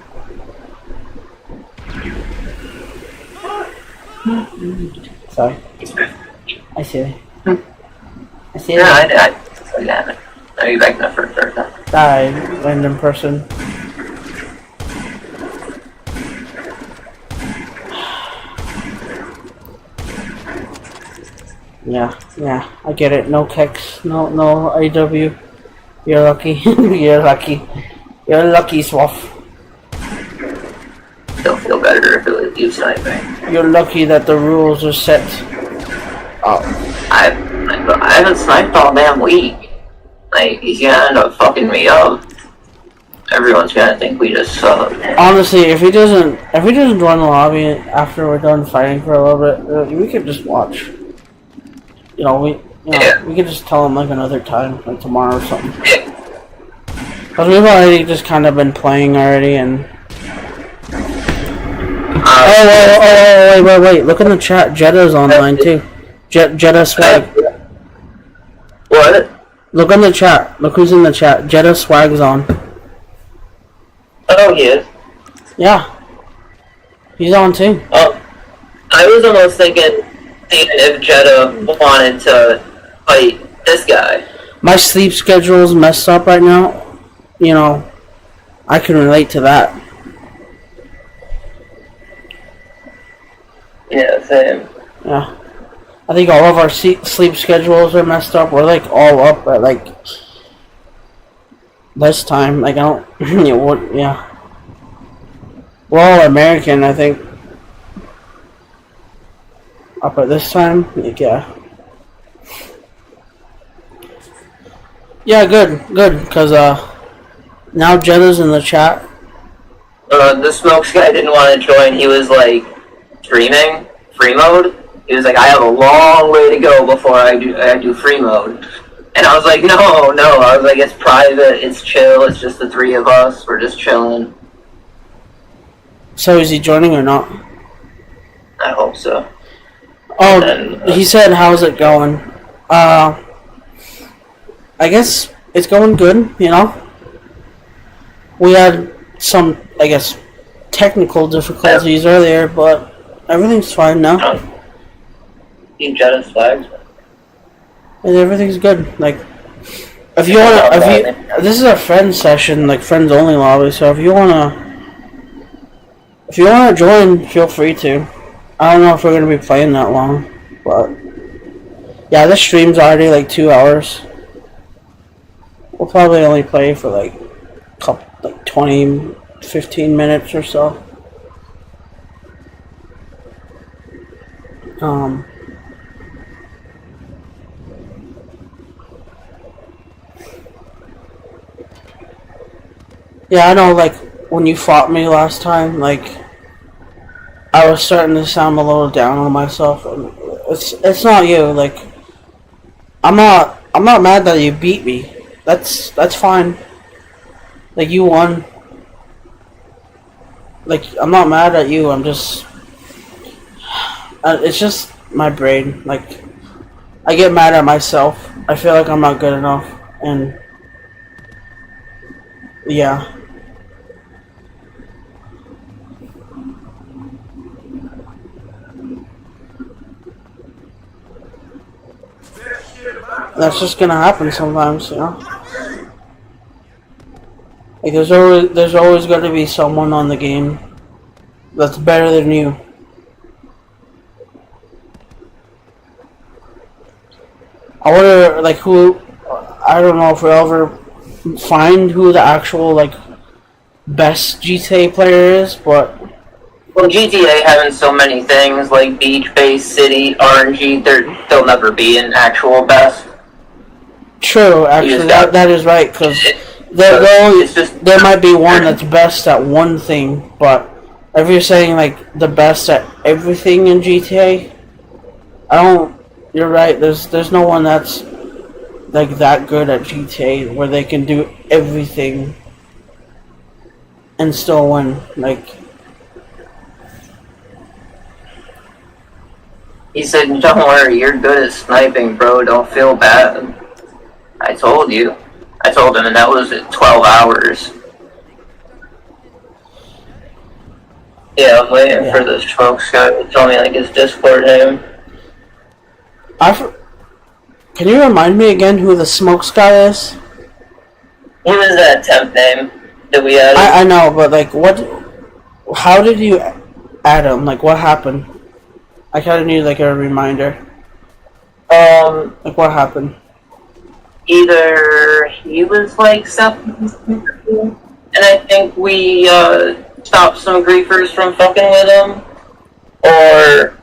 Sorry. I see it. I see it. Yeah, I are you back in the first person? Die, random person. Yeah, I get it. No Kex, no AW. You're lucky. You're lucky, Swaff. Still feel better if it was you sniping. You're lucky that the rules are set. Oh. I haven't sniped all damn week. Like, he's gonna end up fucking me up. Everyone's gonna think we just suck. Honestly, if he doesn't join the lobby after we're done fighting for a little bit, we could just watch. We could just tell him like another time, like tomorrow or something. Yeah. Because we've already just kind of been playing already, and... wait. Look in the chat. Jetta's online, too. Jetta Swag. What? Look in the chat. Look who's in the chat. Jetta Swag's on. Oh, he is. Yeah. He's on, too. Oh. I was almost thinking if Jetta wanted to fight this guy. My sleep schedule's messed up right now. You know, I can relate to that. Yeah, same. Yeah. I think all of our sleep schedules are messed up. We're like all up at like this time. Like I don't, yeah. We're all American, I think. Up at this time, like, yeah. Yeah, good, cause now Jetta's in the chat. The Smokes guy didn't want to join. He was like streaming free mode. He was like, I have a long way to go before I do free mode. And I was like, no. I was like, it's private, it's chill, it's just the three of us. We're just chilling. So is he joining or not? I hope so. Oh, then, he said, how's it going? I guess it's going good, you know? We had some, I guess, technical difficulties earlier, but everything's fine now. Team Jetta's flags. And everything's good. Like, if you wanna, this is a friend session, like friends only lobby. So if you wanna join, feel free to. I don't know if we're gonna be playing that long, but yeah, this stream's already like 2 hours. We'll probably only play for like 20, 15 minutes or so. Yeah, I know, like, when you fought me last time, like, I was starting to sound a little down on myself. And it's not you, like, I'm not mad that you beat me. That's fine. Like, you won. Like, I'm not mad at you, I'm just... it's just my brain. Like, I get mad at myself. I feel like I'm not good enough, and... yeah. That's just gonna happen sometimes, you know. Like there's always gonna be someone on the game that's better than you. I wonder, like, who. I don't know if we'll ever find who the actual like best GTA player is, but. Well, GTA having so many things like beach-based, city, RNG, they'll never be an actual best. True, actually, that is right, because there might be one that's best at one thing, but if you're saying, like, the best at everything in GTA, you're right, there's no one that's, like, that good at GTA, where they can do everything and still win, like... He said, don't worry, you're good at sniping, bro, don't feel bad. I told you. I told him, and that was at 12 hours. Yeah, I'm waiting for this Smokes guy to tell me, like, his Discord name. Can you remind me again who the Smokes guy is? What was that temp name that we had? I know, but, like, how did you add him? Like, what happened? I kind of need, like, a reminder. Like, what happened? Either he was, like, and I think we, stopped some griefers from fucking with him, or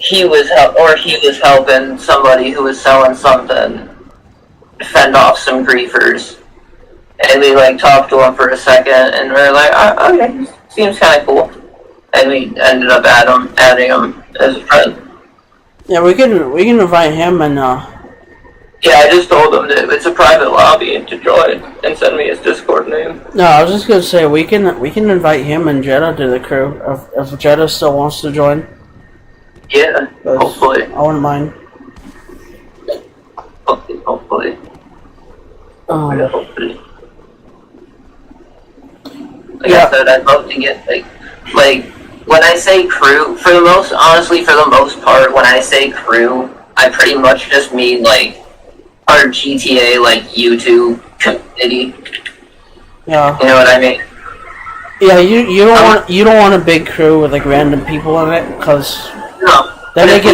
he was helping somebody who was selling something fend off some griefers. And we, like, talked to him for a second, and we were like, okay, seems kind of cool. And we ended up adding him as a friend. Yeah, we can invite him and yeah, I just told him that it's a private lobby to join and send me his Discord. No, I was just gonna say we can invite him and Jeddah to the crew if Jeddah still wants to join. Yeah, hopefully. I wouldn't mind. Hopefully. Hopefully. Like I said, I'd love to get like when I say crew, for the most part, when I say crew, I pretty much just mean like our GTA like YouTube community. Yeah. You know what I mean? Yeah, you don't want a big crew with like random people in it because no. then it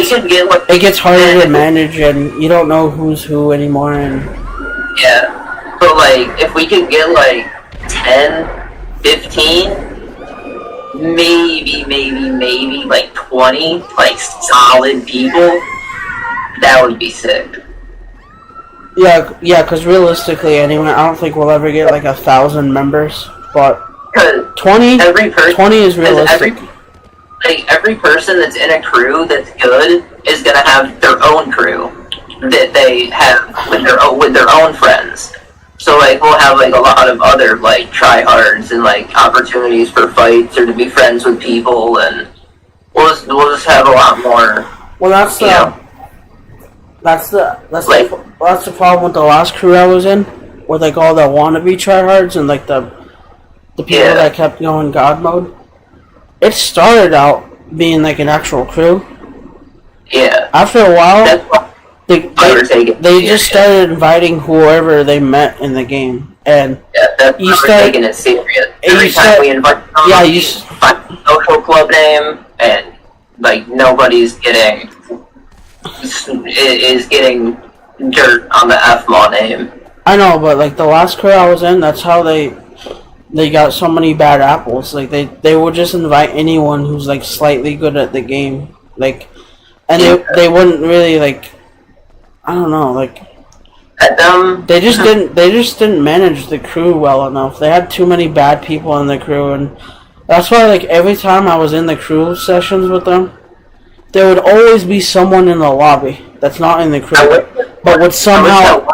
gets harder to manage and you don't know who's who anymore and yeah. But like if we could get like 10, 15, maybe like 20 like solid people, that would be sick. Yeah, because realistically, anyway, I don't think we'll ever get like 1,000 members, but 20 is realistic. Every person that's in a crew that's good is gonna have their own crew that they have with their own friends. So like we'll have like a lot of other like tryhards and like opportunities for fights or to be friends with people, and we'll just have a lot more. Well, that's the problem with the last crew I was in, with like all the wannabe tryhards and like the people that kept going God mode. It started out being like an actual crew. Yeah. After a while, they just started inviting whoever they met in the game, and you start taking it serious. Every time we invite someone, you find a social club name, and like nobody's getting dirt on the FMAW name. I know, but like the last crew I was in, that's how they got so many bad apples. Like they would just invite anyone who's like slightly good at the game, like, and they wouldn't really like. I don't know, like they just didn't manage the crew well enough. They had too many bad people in the crew, and that's why like every time I was in the crew sessions with them, there would always be someone in the lobby that's not in the crew, but would somehow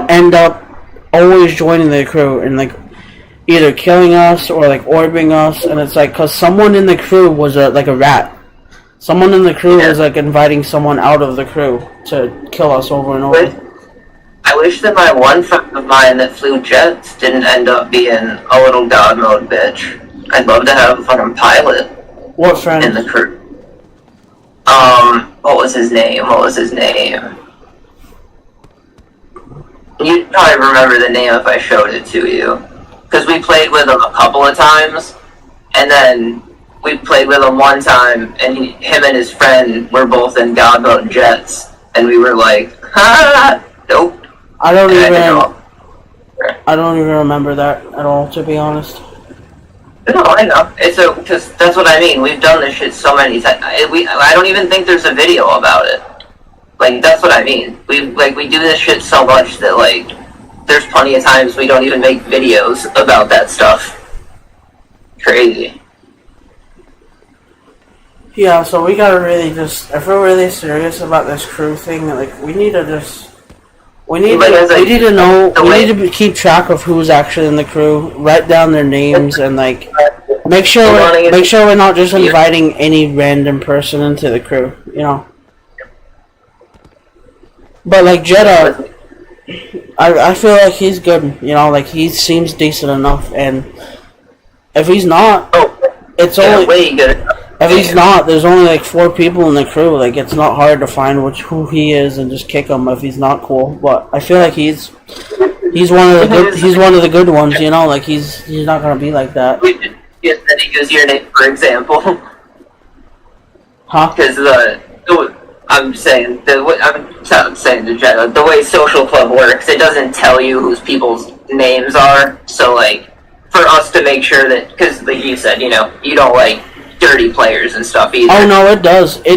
end up always joining the crew and like either killing us or like orbing us, and it's like because someone in the crew was like a rat. Someone in the crew was like inviting someone out of the crew to kill us over and over. I wish that my one friend of mine that flew jets didn't end up being a little God mode bitch. I'd love to have a fucking pilot. What friend? In the crew. What was his name? You'd probably remember the name if I showed it to you. Because we played with him a couple of times, and then we played with him one time, and him and his friend were both in God mode jets, and we were like, nope. I don't even remember that at all, to be honest. No, I know. Because that's what I mean. We've done this shit so many times. I don't even think there's a video about it. Like, that's what I mean. We do this shit so much that, like, there's plenty of times we don't even make videos about that stuff. Crazy. Yeah, so we gotta really just, if we're really serious about this crew thing, like, we need to keep track of who's actually in the crew, write down their names, and like, make sure we're not just inviting any random person into the crew, you know. But like Jeddah, I feel like he's good, you know, like he seems decent enough, and if he's not, way good. If he's not, there's only like 4 people in the crew. Like it's not hard to find who he is and just kick him if he's not cool. But I feel like he's one of the good ones. You know, like he's not gonna be like that. You said he use your name for example. Huh? Because I'm saying to Jenna, the way Social Club works, it doesn't tell you whose people's names are. So like for us to make sure that, because like you said, you know, you don't like dirty players and stuff either. Oh no, it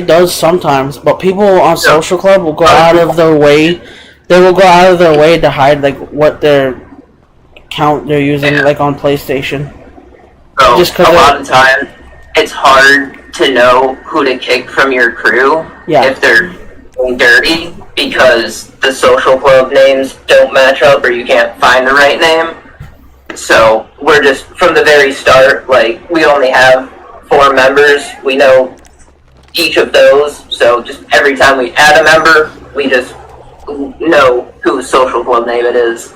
does sometimes, but people on Social Club will go out of their way. They will go out of their way to hide like what their account they're using, like on PlayStation. So just a lot of times it's hard to know who to kick from your crew if they're dirty, because the Social Club names don't match up or you can't find the right name. So we're just from the very start. Like we only have 4 members. We know each of those. So just every time we add a member, we just know whose social club name it is.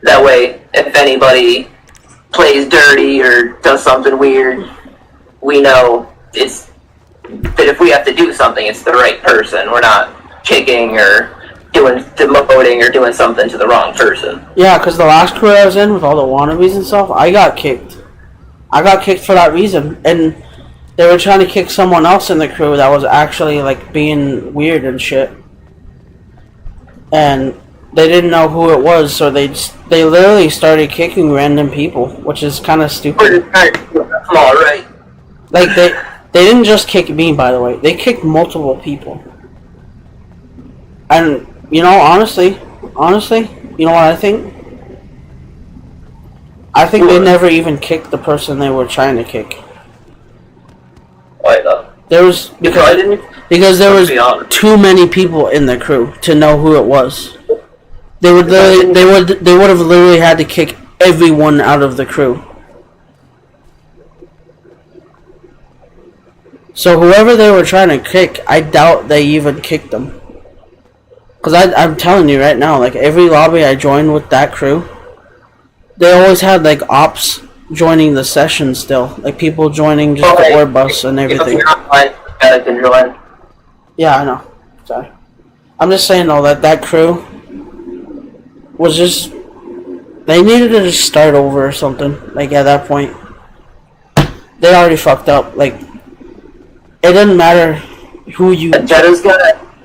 That way, if anybody plays dirty or does something weird, we know it's that if we have to do something, it's the right person. We're not kicking or demoting or doing something to the wrong person. Yeah, because the last crew I was in with all the wannabes and stuff, I got kicked. I got kicked for that reason, and they were trying to kick someone else in the crew that was actually like being weird and shit, and they didn't know who it was, so they literally started kicking random people, which is kind of stupid. Come on, right? Like they didn't just kick me, by the way. They kicked multiple people. And you know, honestly, you know what I think? I think they never even kicked the person they were trying to kick. Why not? There was because there was too many people in the crew to know who it was. They would have literally had to kick everyone out of the crew. So whoever they were trying to kick, I doubt they even kicked them. Because I'm telling you right now, like every lobby I joined with that crew, they always had like ops joining the session still. Like people joining just the board bus and everything. If you're online, you can join. Yeah, I know. Sorry. I'm just saying though that crew was just, they needed to just start over or something. Like at that point, they already fucked up. Like it doesn't matter who you.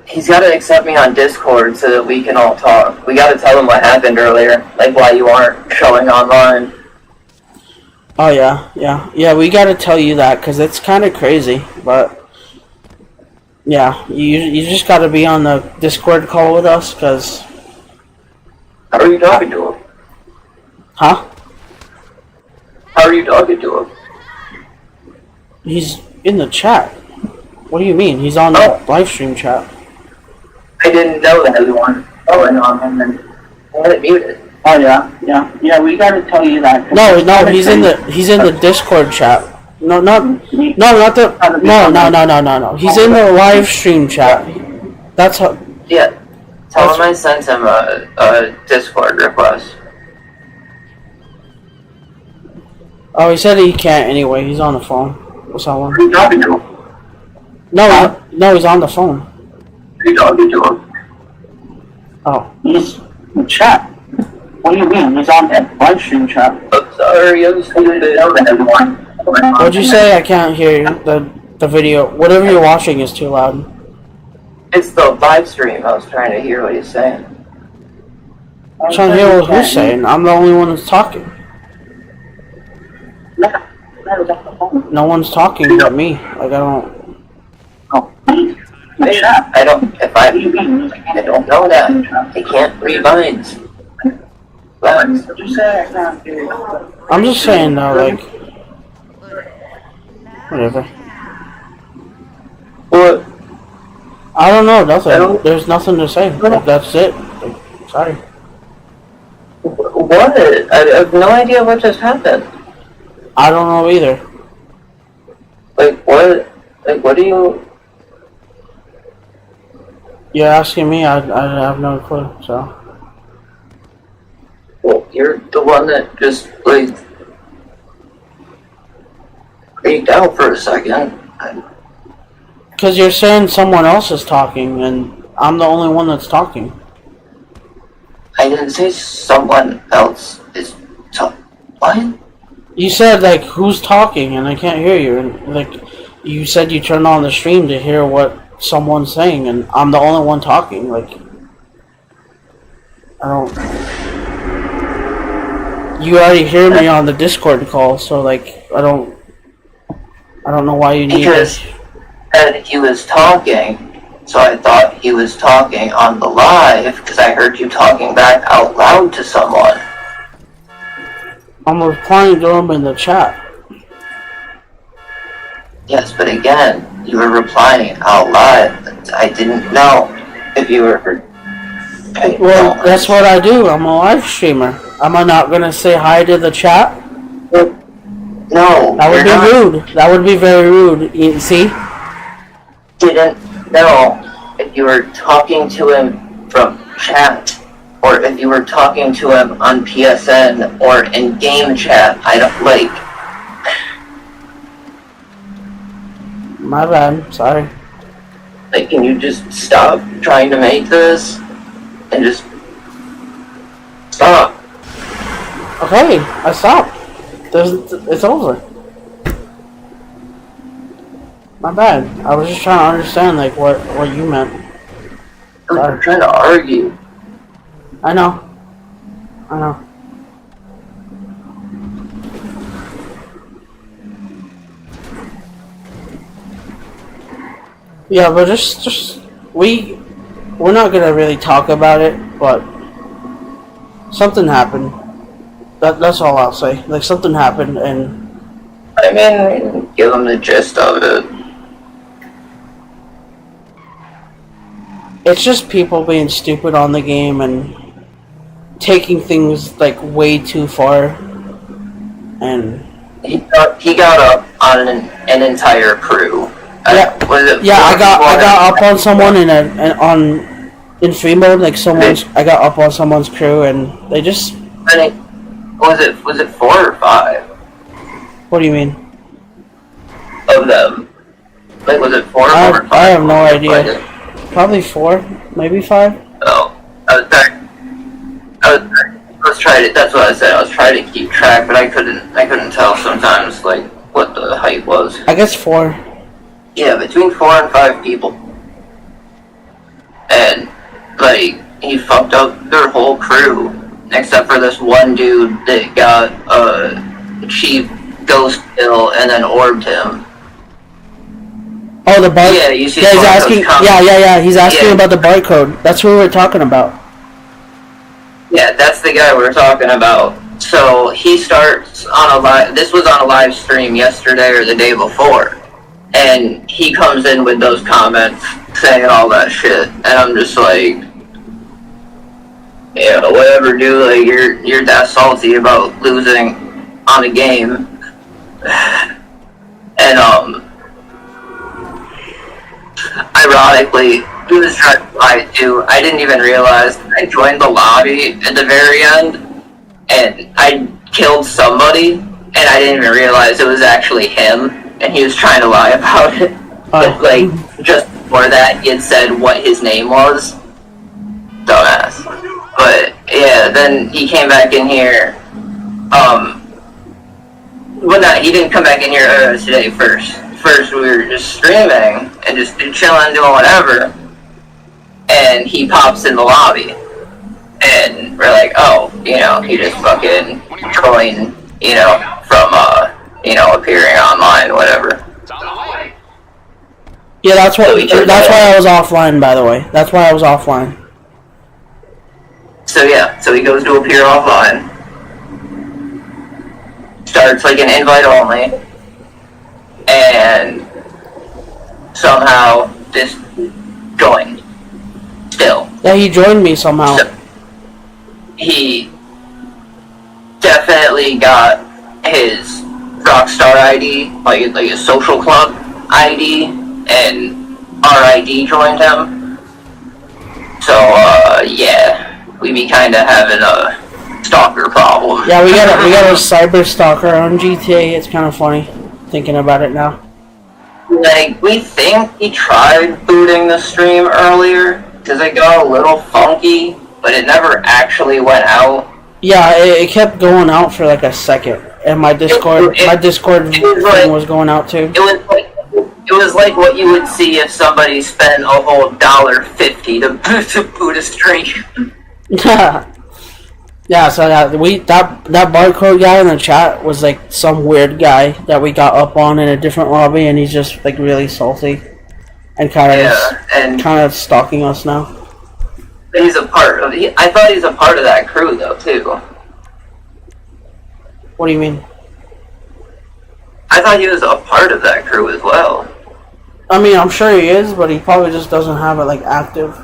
He's gotta accept me on Discord so that we can all talk. We gotta tell him what happened earlier, like why you aren't showing online. Oh yeah. We gotta tell you that because it's kind of crazy, but. Yeah, you just gotta be on the Discord call with us, cause. How are you talking to him? Huh? How are you talking to him? He's in the chat. What do you mean? He's on the live stream chat. I didn't know that everyone going on him and I had it muted. Oh yeah. We gotta tell you that. No, he's in the Discord chat. No, not the. No. He's in the live stream chat. That's how. Yeah. Tell him I sent him a Discord request. Oh, he said he can't anyway. He's on the phone. What's that one? What are you talking to him? No, he's on the phone. What are you talking to him? Oh. He's in chat. What do you mean? He's on that live stream chat. I'm sorry, I'm stupid. Everyone. What'd you say? I can't hear you. The video. Whatever you're watching is too loud. It's the live stream. I was trying to hear what he's saying. I'm trying to hear what who's saying. I'm the only one that's talking. No one's talking but me. Like I don't. I don't know that. I can't read minds. But I'm just saying though, like. Whatever. What? I don't know, nothing. There's nothing to say. Like, that's it. Like, sorry. What? I have no idea what just happened. I don't know either. Like, what? Like, what do you... You're asking me, I have no clue, so... Well, you're the one that just, like... freaked out for a second. Because you're saying someone else is talking, and I'm the only one that's talking. I didn't say someone else is what? You said, like, who's talking, and I can't hear you. And, like, you said you turned on the stream to hear what someone's saying, and I'm the only one talking. Like, I don't... You already hear me on the Discord call, so, like, I don't know why you need because this. Because he was talking, so I thought he was talking on the live, because I heard you talking back out loud to someone. I'm replying to him in the chat. Yes, but again, you were replying out loud. I didn't know if you were Hey, Well, no, that's what I do. I'm a live streamer. Am I not gonna say hi to the chat? No, That would you're be not. rude. That would be very rude. You see? Didn't know if you were talking to him from chat or if you were talking to him on PSN or in game chat. I don't like. My bad. Sorry. Like, can you just stop trying to make this and just stop? Okay, I stopped. It's over. My bad. I was just trying to understand like what you meant. I'm trying to argue. I know. Yeah, but just we're not gonna really talk about it, but something happened. That's all I'll say. Like something happened, and I mean, give him the gist of it. it's just people being stupid on the game and taking things like way too far. And He got up on an entire crew. yeah, I got up on someone in free mode. Like I got up on someone's crew, and they just. Was it 4 or 5 What do you mean? of them? Like, was it 4 or 5? I have no idea. Probably 4, maybe 5. Oh, I was trying to. That's what I said. I was trying to keep track, but I couldn't tell sometimes like what the height was. I guess 4. Yeah, between 4 and 5 people, and like he fucked up their whole crew, except for this one dude that got a cheap ghost kill and then orbed him. Oh, the barcode. Yeah, you see. Yeah, he's asking. Yeah. He's asking about the barcode. That's what we were talking about. Yeah, that's the guy we were talking about. So he starts on a live. This was on a live stream yesterday or the day before, and he comes in with those comments saying all that shit, and I'm just like, yeah, whatever, dude. Like you're that salty about losing on a game, and ironically, he was trying to lie too. I didn't even realize I joined the lobby at the very end, and I killed somebody, and I didn't even realize it was actually him, and he was trying to lie about it. But, like, just before that, he had said what his name was. Dumbass. But, yeah, then he came back in here, well, no, he didn't come back in here today first. First, we were just streaming and just chilling, doing whatever, and he pops in the lobby, and we're like, oh, you know, he just fucking trolling, you know, from, you know, appearing online, whatever. Yeah, that's why I was offline, by the way. That's why I was offline. So yeah, so he goes to appear offline, starts like an invite only, and somehow just joined. Still. Yeah, he joined me somehow. So, he definitely got his Rockstar ID, like his social club ID, and our ID joined him. So, yeah, we be kind of having a stalker problem. Yeah, we got a cyber stalker on GTA. It's kind of funny thinking about it now. Like, we think he tried booting the stream earlier, because it got a little funky, but it never actually went out. Yeah, it kept going out for like a second, and my Discord thing was going out too. It was like what you would see if somebody spent a whole $1.50 to boot a stream. Yeah, so that barcode guy in the chat was like some weird guy that we got up on in a different lobby, and he's just like really salty and kind of stalking us now. He's a part of. I thought he's a part of that crew though too. What do you mean? I thought he was a part of that crew as well. I mean, I'm sure he is, but he probably just doesn't have it like active.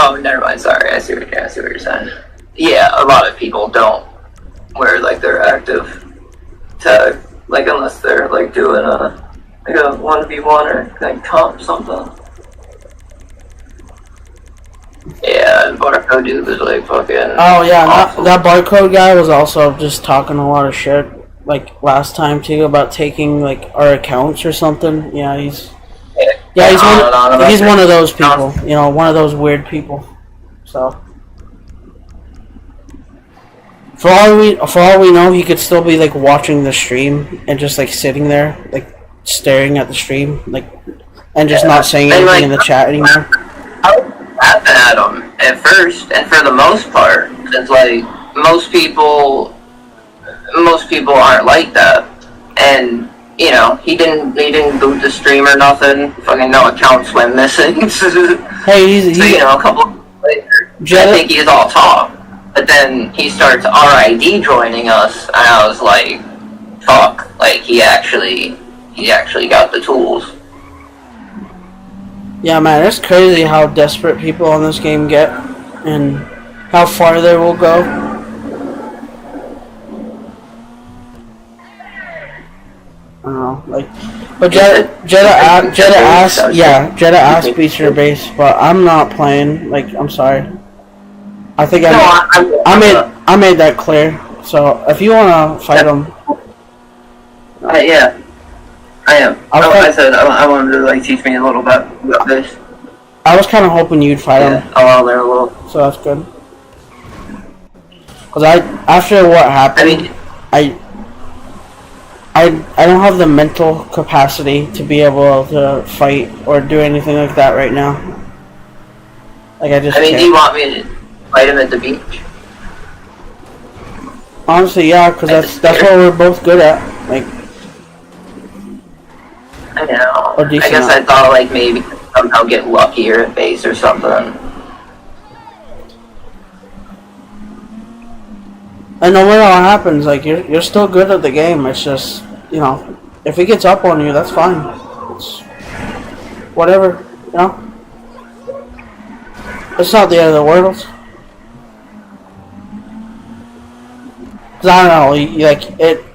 Oh, never mind. Sorry, I see what you're saying. Yeah, a lot of people don't wear like their active tag, like unless they're like doing a 1v1 or like comp something. Yeah, Barcode dude was like fucking. Oh yeah, awful. that barcode guy was also just talking a lot of shit like last time too about taking like our accounts or something. Yeah, he's one of those people. You know, one of those weird people. So for all we know, he could still be like watching the stream and just like sitting there like staring at the stream like and just not saying anything in the chat anymore. I was laughing at him at first, and for the most part, it's like most people aren't like that, and you know he didn't boot the stream or nothing. Fucking no accounts went missing. Hey, so you know a couple later, I think he's all talk, but then he starts RID joining us, and I was like, fuck, like he actually got the tools. Yeah, man, it's crazy how desperate people on this game get, and how far they will go. I don't know, like, but Jetta asked beats your base, but I'm not playing. Like, I'm sorry. I think I made that clear. So if you wanna fight him, yeah. I am. I said I wanted to like teach me a little bit about this. I was kind of hoping you'd fight him. I'll learn a little. So that's good. Cause after what happened, I don't have the mental capacity to be able to fight or do anything like that right now. Like I mean, do you want me to fight him at the beach? Honestly, yeah, cause that's what we're both good at. Like. I know. I guess I thought like maybe somehow get luckier at base or something. And no matter what happens, like you're still good at the game. It's just, you know, if he gets up on you, that's fine. It's whatever, you know. It's not the end of the world. Cause I don't know,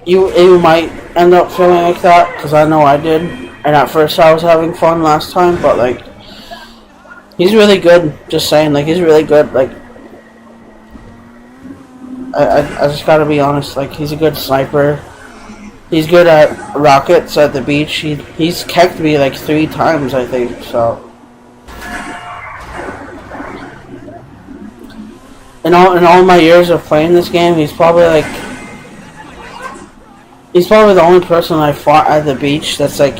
you might end up feeling like that, cause I know I did. And at first I was having fun last time, but like, he's really good. Just saying, like he's really good. Like, I just gotta be honest. Like he's a good sniper. He's good at rockets at the beach. He's kecked me like 3 times, I think. So, in all my years of playing this game, he's probably the only person I fought at the beach that's like.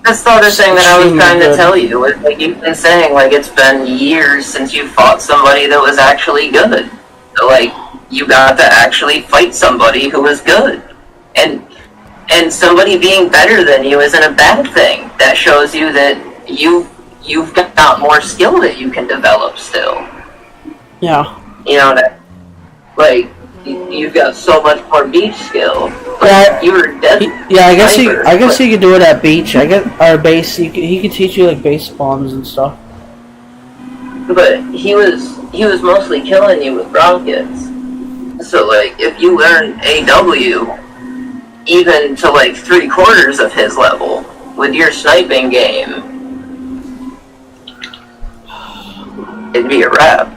That's the other thing that I was trying to tell you. Is like you've been saying, like it's been years since you fought somebody that was actually good. So like you got to actually fight somebody who was good, and somebody being better than you isn't a bad thing. That shows you that you've got more skill that you can develop still. Yeah. You know that, like you've got so much more beach skill. Yeah, you were dead. Yeah, I guess he could do it at beach. I guess our base. He could teach you like base spawns and stuff. But he was mostly killing you with rockets. So like, if you learn AW, even to like 3/4 of his level with your sniping game, it'd be a wrap.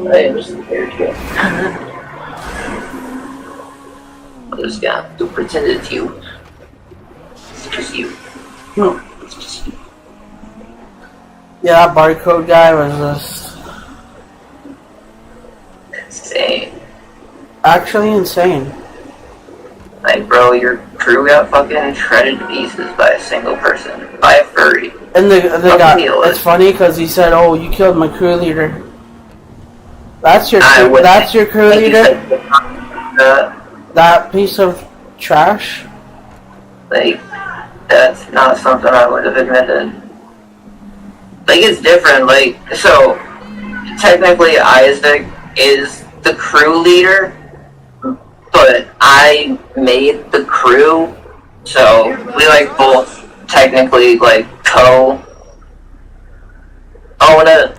I am scared here. I'm just gonna do pretend it's you. It's just you. No. It's just you. Yeah, that barcode guy was just insane. Actually insane. Like, bro, your crew got fucking shredded to pieces by a single person, by a furry. And the guy, it's funny because he said, "Oh, you killed my crew leader." That's your crew leader? That piece of trash? Like, that's not something I would have admitted. Like, it's different, like, so, technically Isaac is the crew leader, but I made the crew, so we like both technically like co-own it.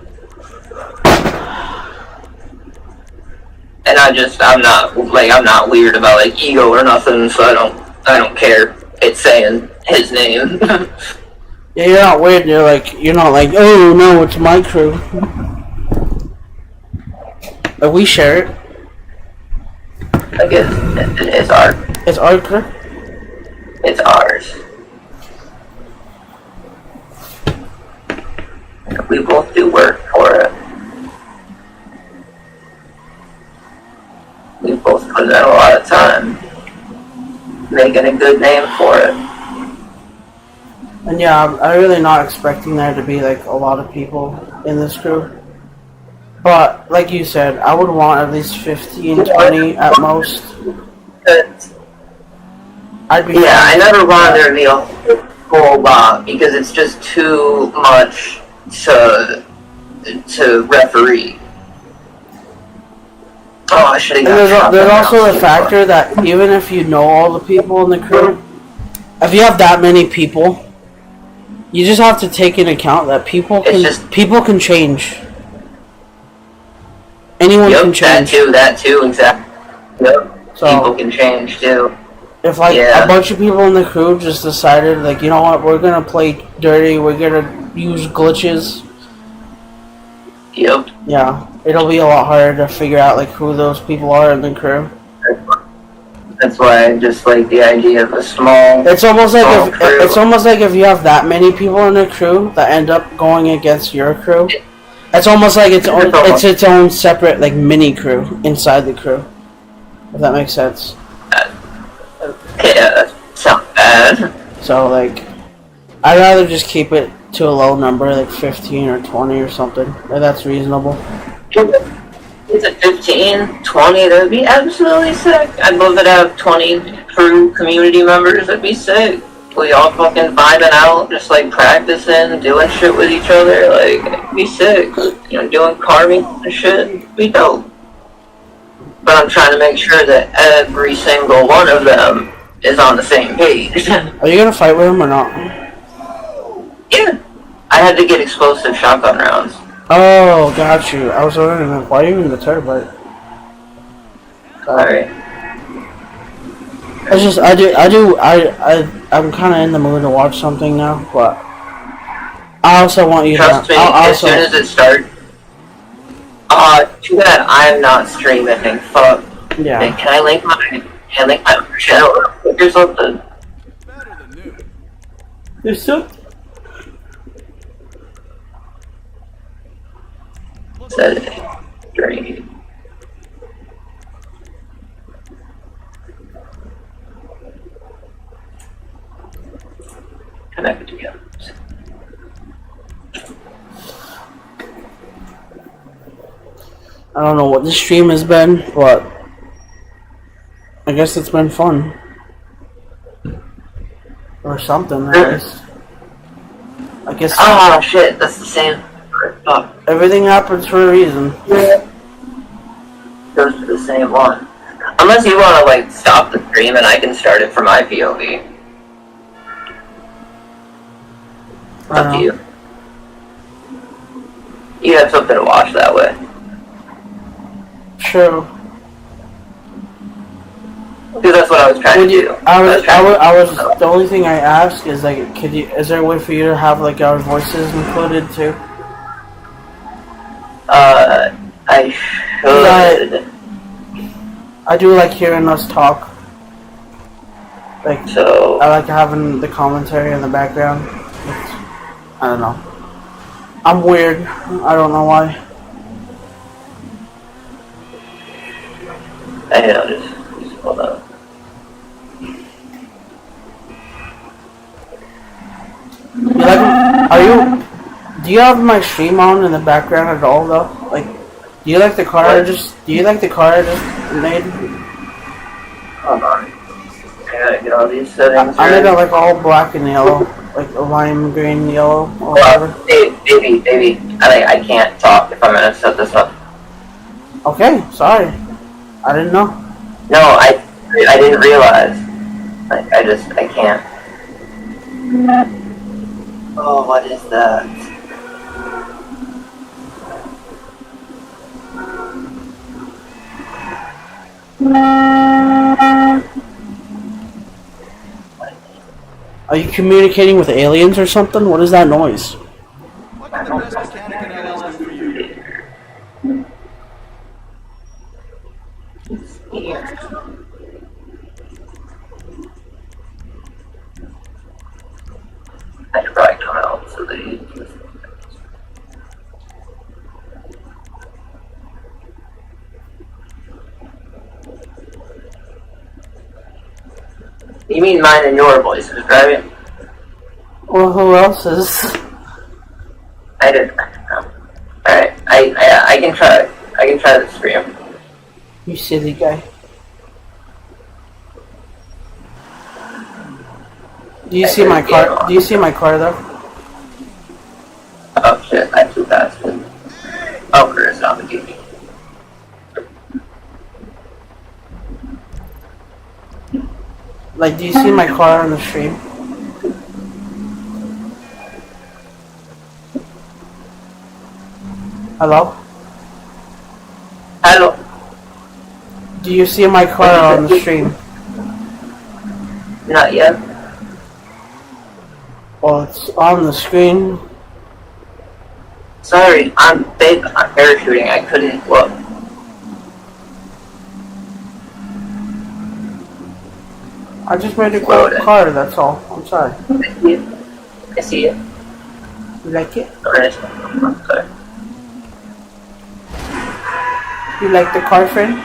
And I'm not weird about like ego or nothing, so I don't care. It's saying his name. Yeah, you're not weird. You're not like, oh no, it's my crew. Like we share it. I guess it's our. It's our crew. It's ours. We both do work for it. We both put in a lot of time making a good name for it. And yeah, I'm really not expecting there to be like a lot of people in this crew. But like you said, I would want at least 15, 20 at most. I'd be I never wanted there to be a whole lot because it's just too much to referee. Oh, I should have got there's also the factor that even if you know all the people in the crew, if you have that many people, you just have to take into account that people can change. Anyone can change. That too, exactly. Yep. So, people can change too. If like a bunch of people in the crew just decided, like, you know what, we're gonna play dirty, we're gonna use glitches. Yep. Yeah, it'll be a lot harder to figure out like who those people are in the crew. That's why I just like the idea of a small. It's almost like if you have that many people in the crew that end up going against your crew. It's almost like its own separate like mini crew inside the crew. If that makes sense. Yeah, that sounds bad. So like, I'd rather just keep it to a low number, like 15 or 20 or something. Like, that's reasonable. Is it 15, 20? That would be absolutely sick. I'd love to have 20 crew community members. That'd be sick. We all fucking vibing out, just like practicing, doing shit with each other. Like, it'd be sick. You know, doing carving and shit. It'd be dope. But I'm trying to make sure that every single one of them is on the same page. Are you gonna fight with him or not? Yeah. I had to get explosive shotgun rounds. Oh, got you. I was wondering, like, why are you in the turbine? Sorry. It's just, I'm kind of in the mood to watch something now, but I also want you Trust me, as soon as it starts. Too bad I'm not streaming. Fuck. Yeah. Hey, can I link my channel real quick or something? Better than new. There's still... Said dream. Connected together. I don't know what this stream has been, but I guess it's been fun. Or something, at least. I guess... Oh shit, that's the same. Fuck. Everything happens for a reason. Goes to the same one. Unless you want to, like, stop the stream and I can start it from my POV. Up to you. You have something to watch that way. True. Because that's what I was trying to do. The only thing I ask is, like, is there a way for you to have, like, our voices included, too? I should. I do like hearing us talk. Like, so I like having the commentary in the background. I don't know. I'm weird. I don't know why. I know, just hold on. Do you have my stream on in the background at all though? Like, do you like the car I just made? Hold on. I gotta get all these settings. I made it like all black and yellow, like a lime green yellow or whatever. Baby, I can't talk if I'm gonna set this up. Okay, sorry. I didn't know. No, I didn't realize. Like, I can't. Oh, what is that? Are you communicating with aliens or something? What is that noise? What can the best mechanic in LS do for you? I should probably come out so they. You mean mine and your voices, right? Well, who else's? I didn't. Alright, I can try. I can try the scream. You silly guy. Do you see my car? Do you see my car though? Oh shit, I flew past it. Oh, Chris, on the TV. Like, do you see my car on the stream? Hello? Hello. Do you see my car on the stream? Not yet. Well, it's on the screen. Sorry, I'm big on parachuting. I couldn't look. I just made a Load cool it. car, that's all. I'm sorry. I see it. I see it. You like it? Sorry. Sorry. You like the car, friend?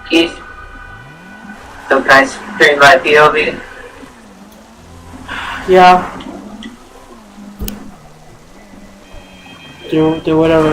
Keith. So can I stream my POV? Yeah. Do whatever.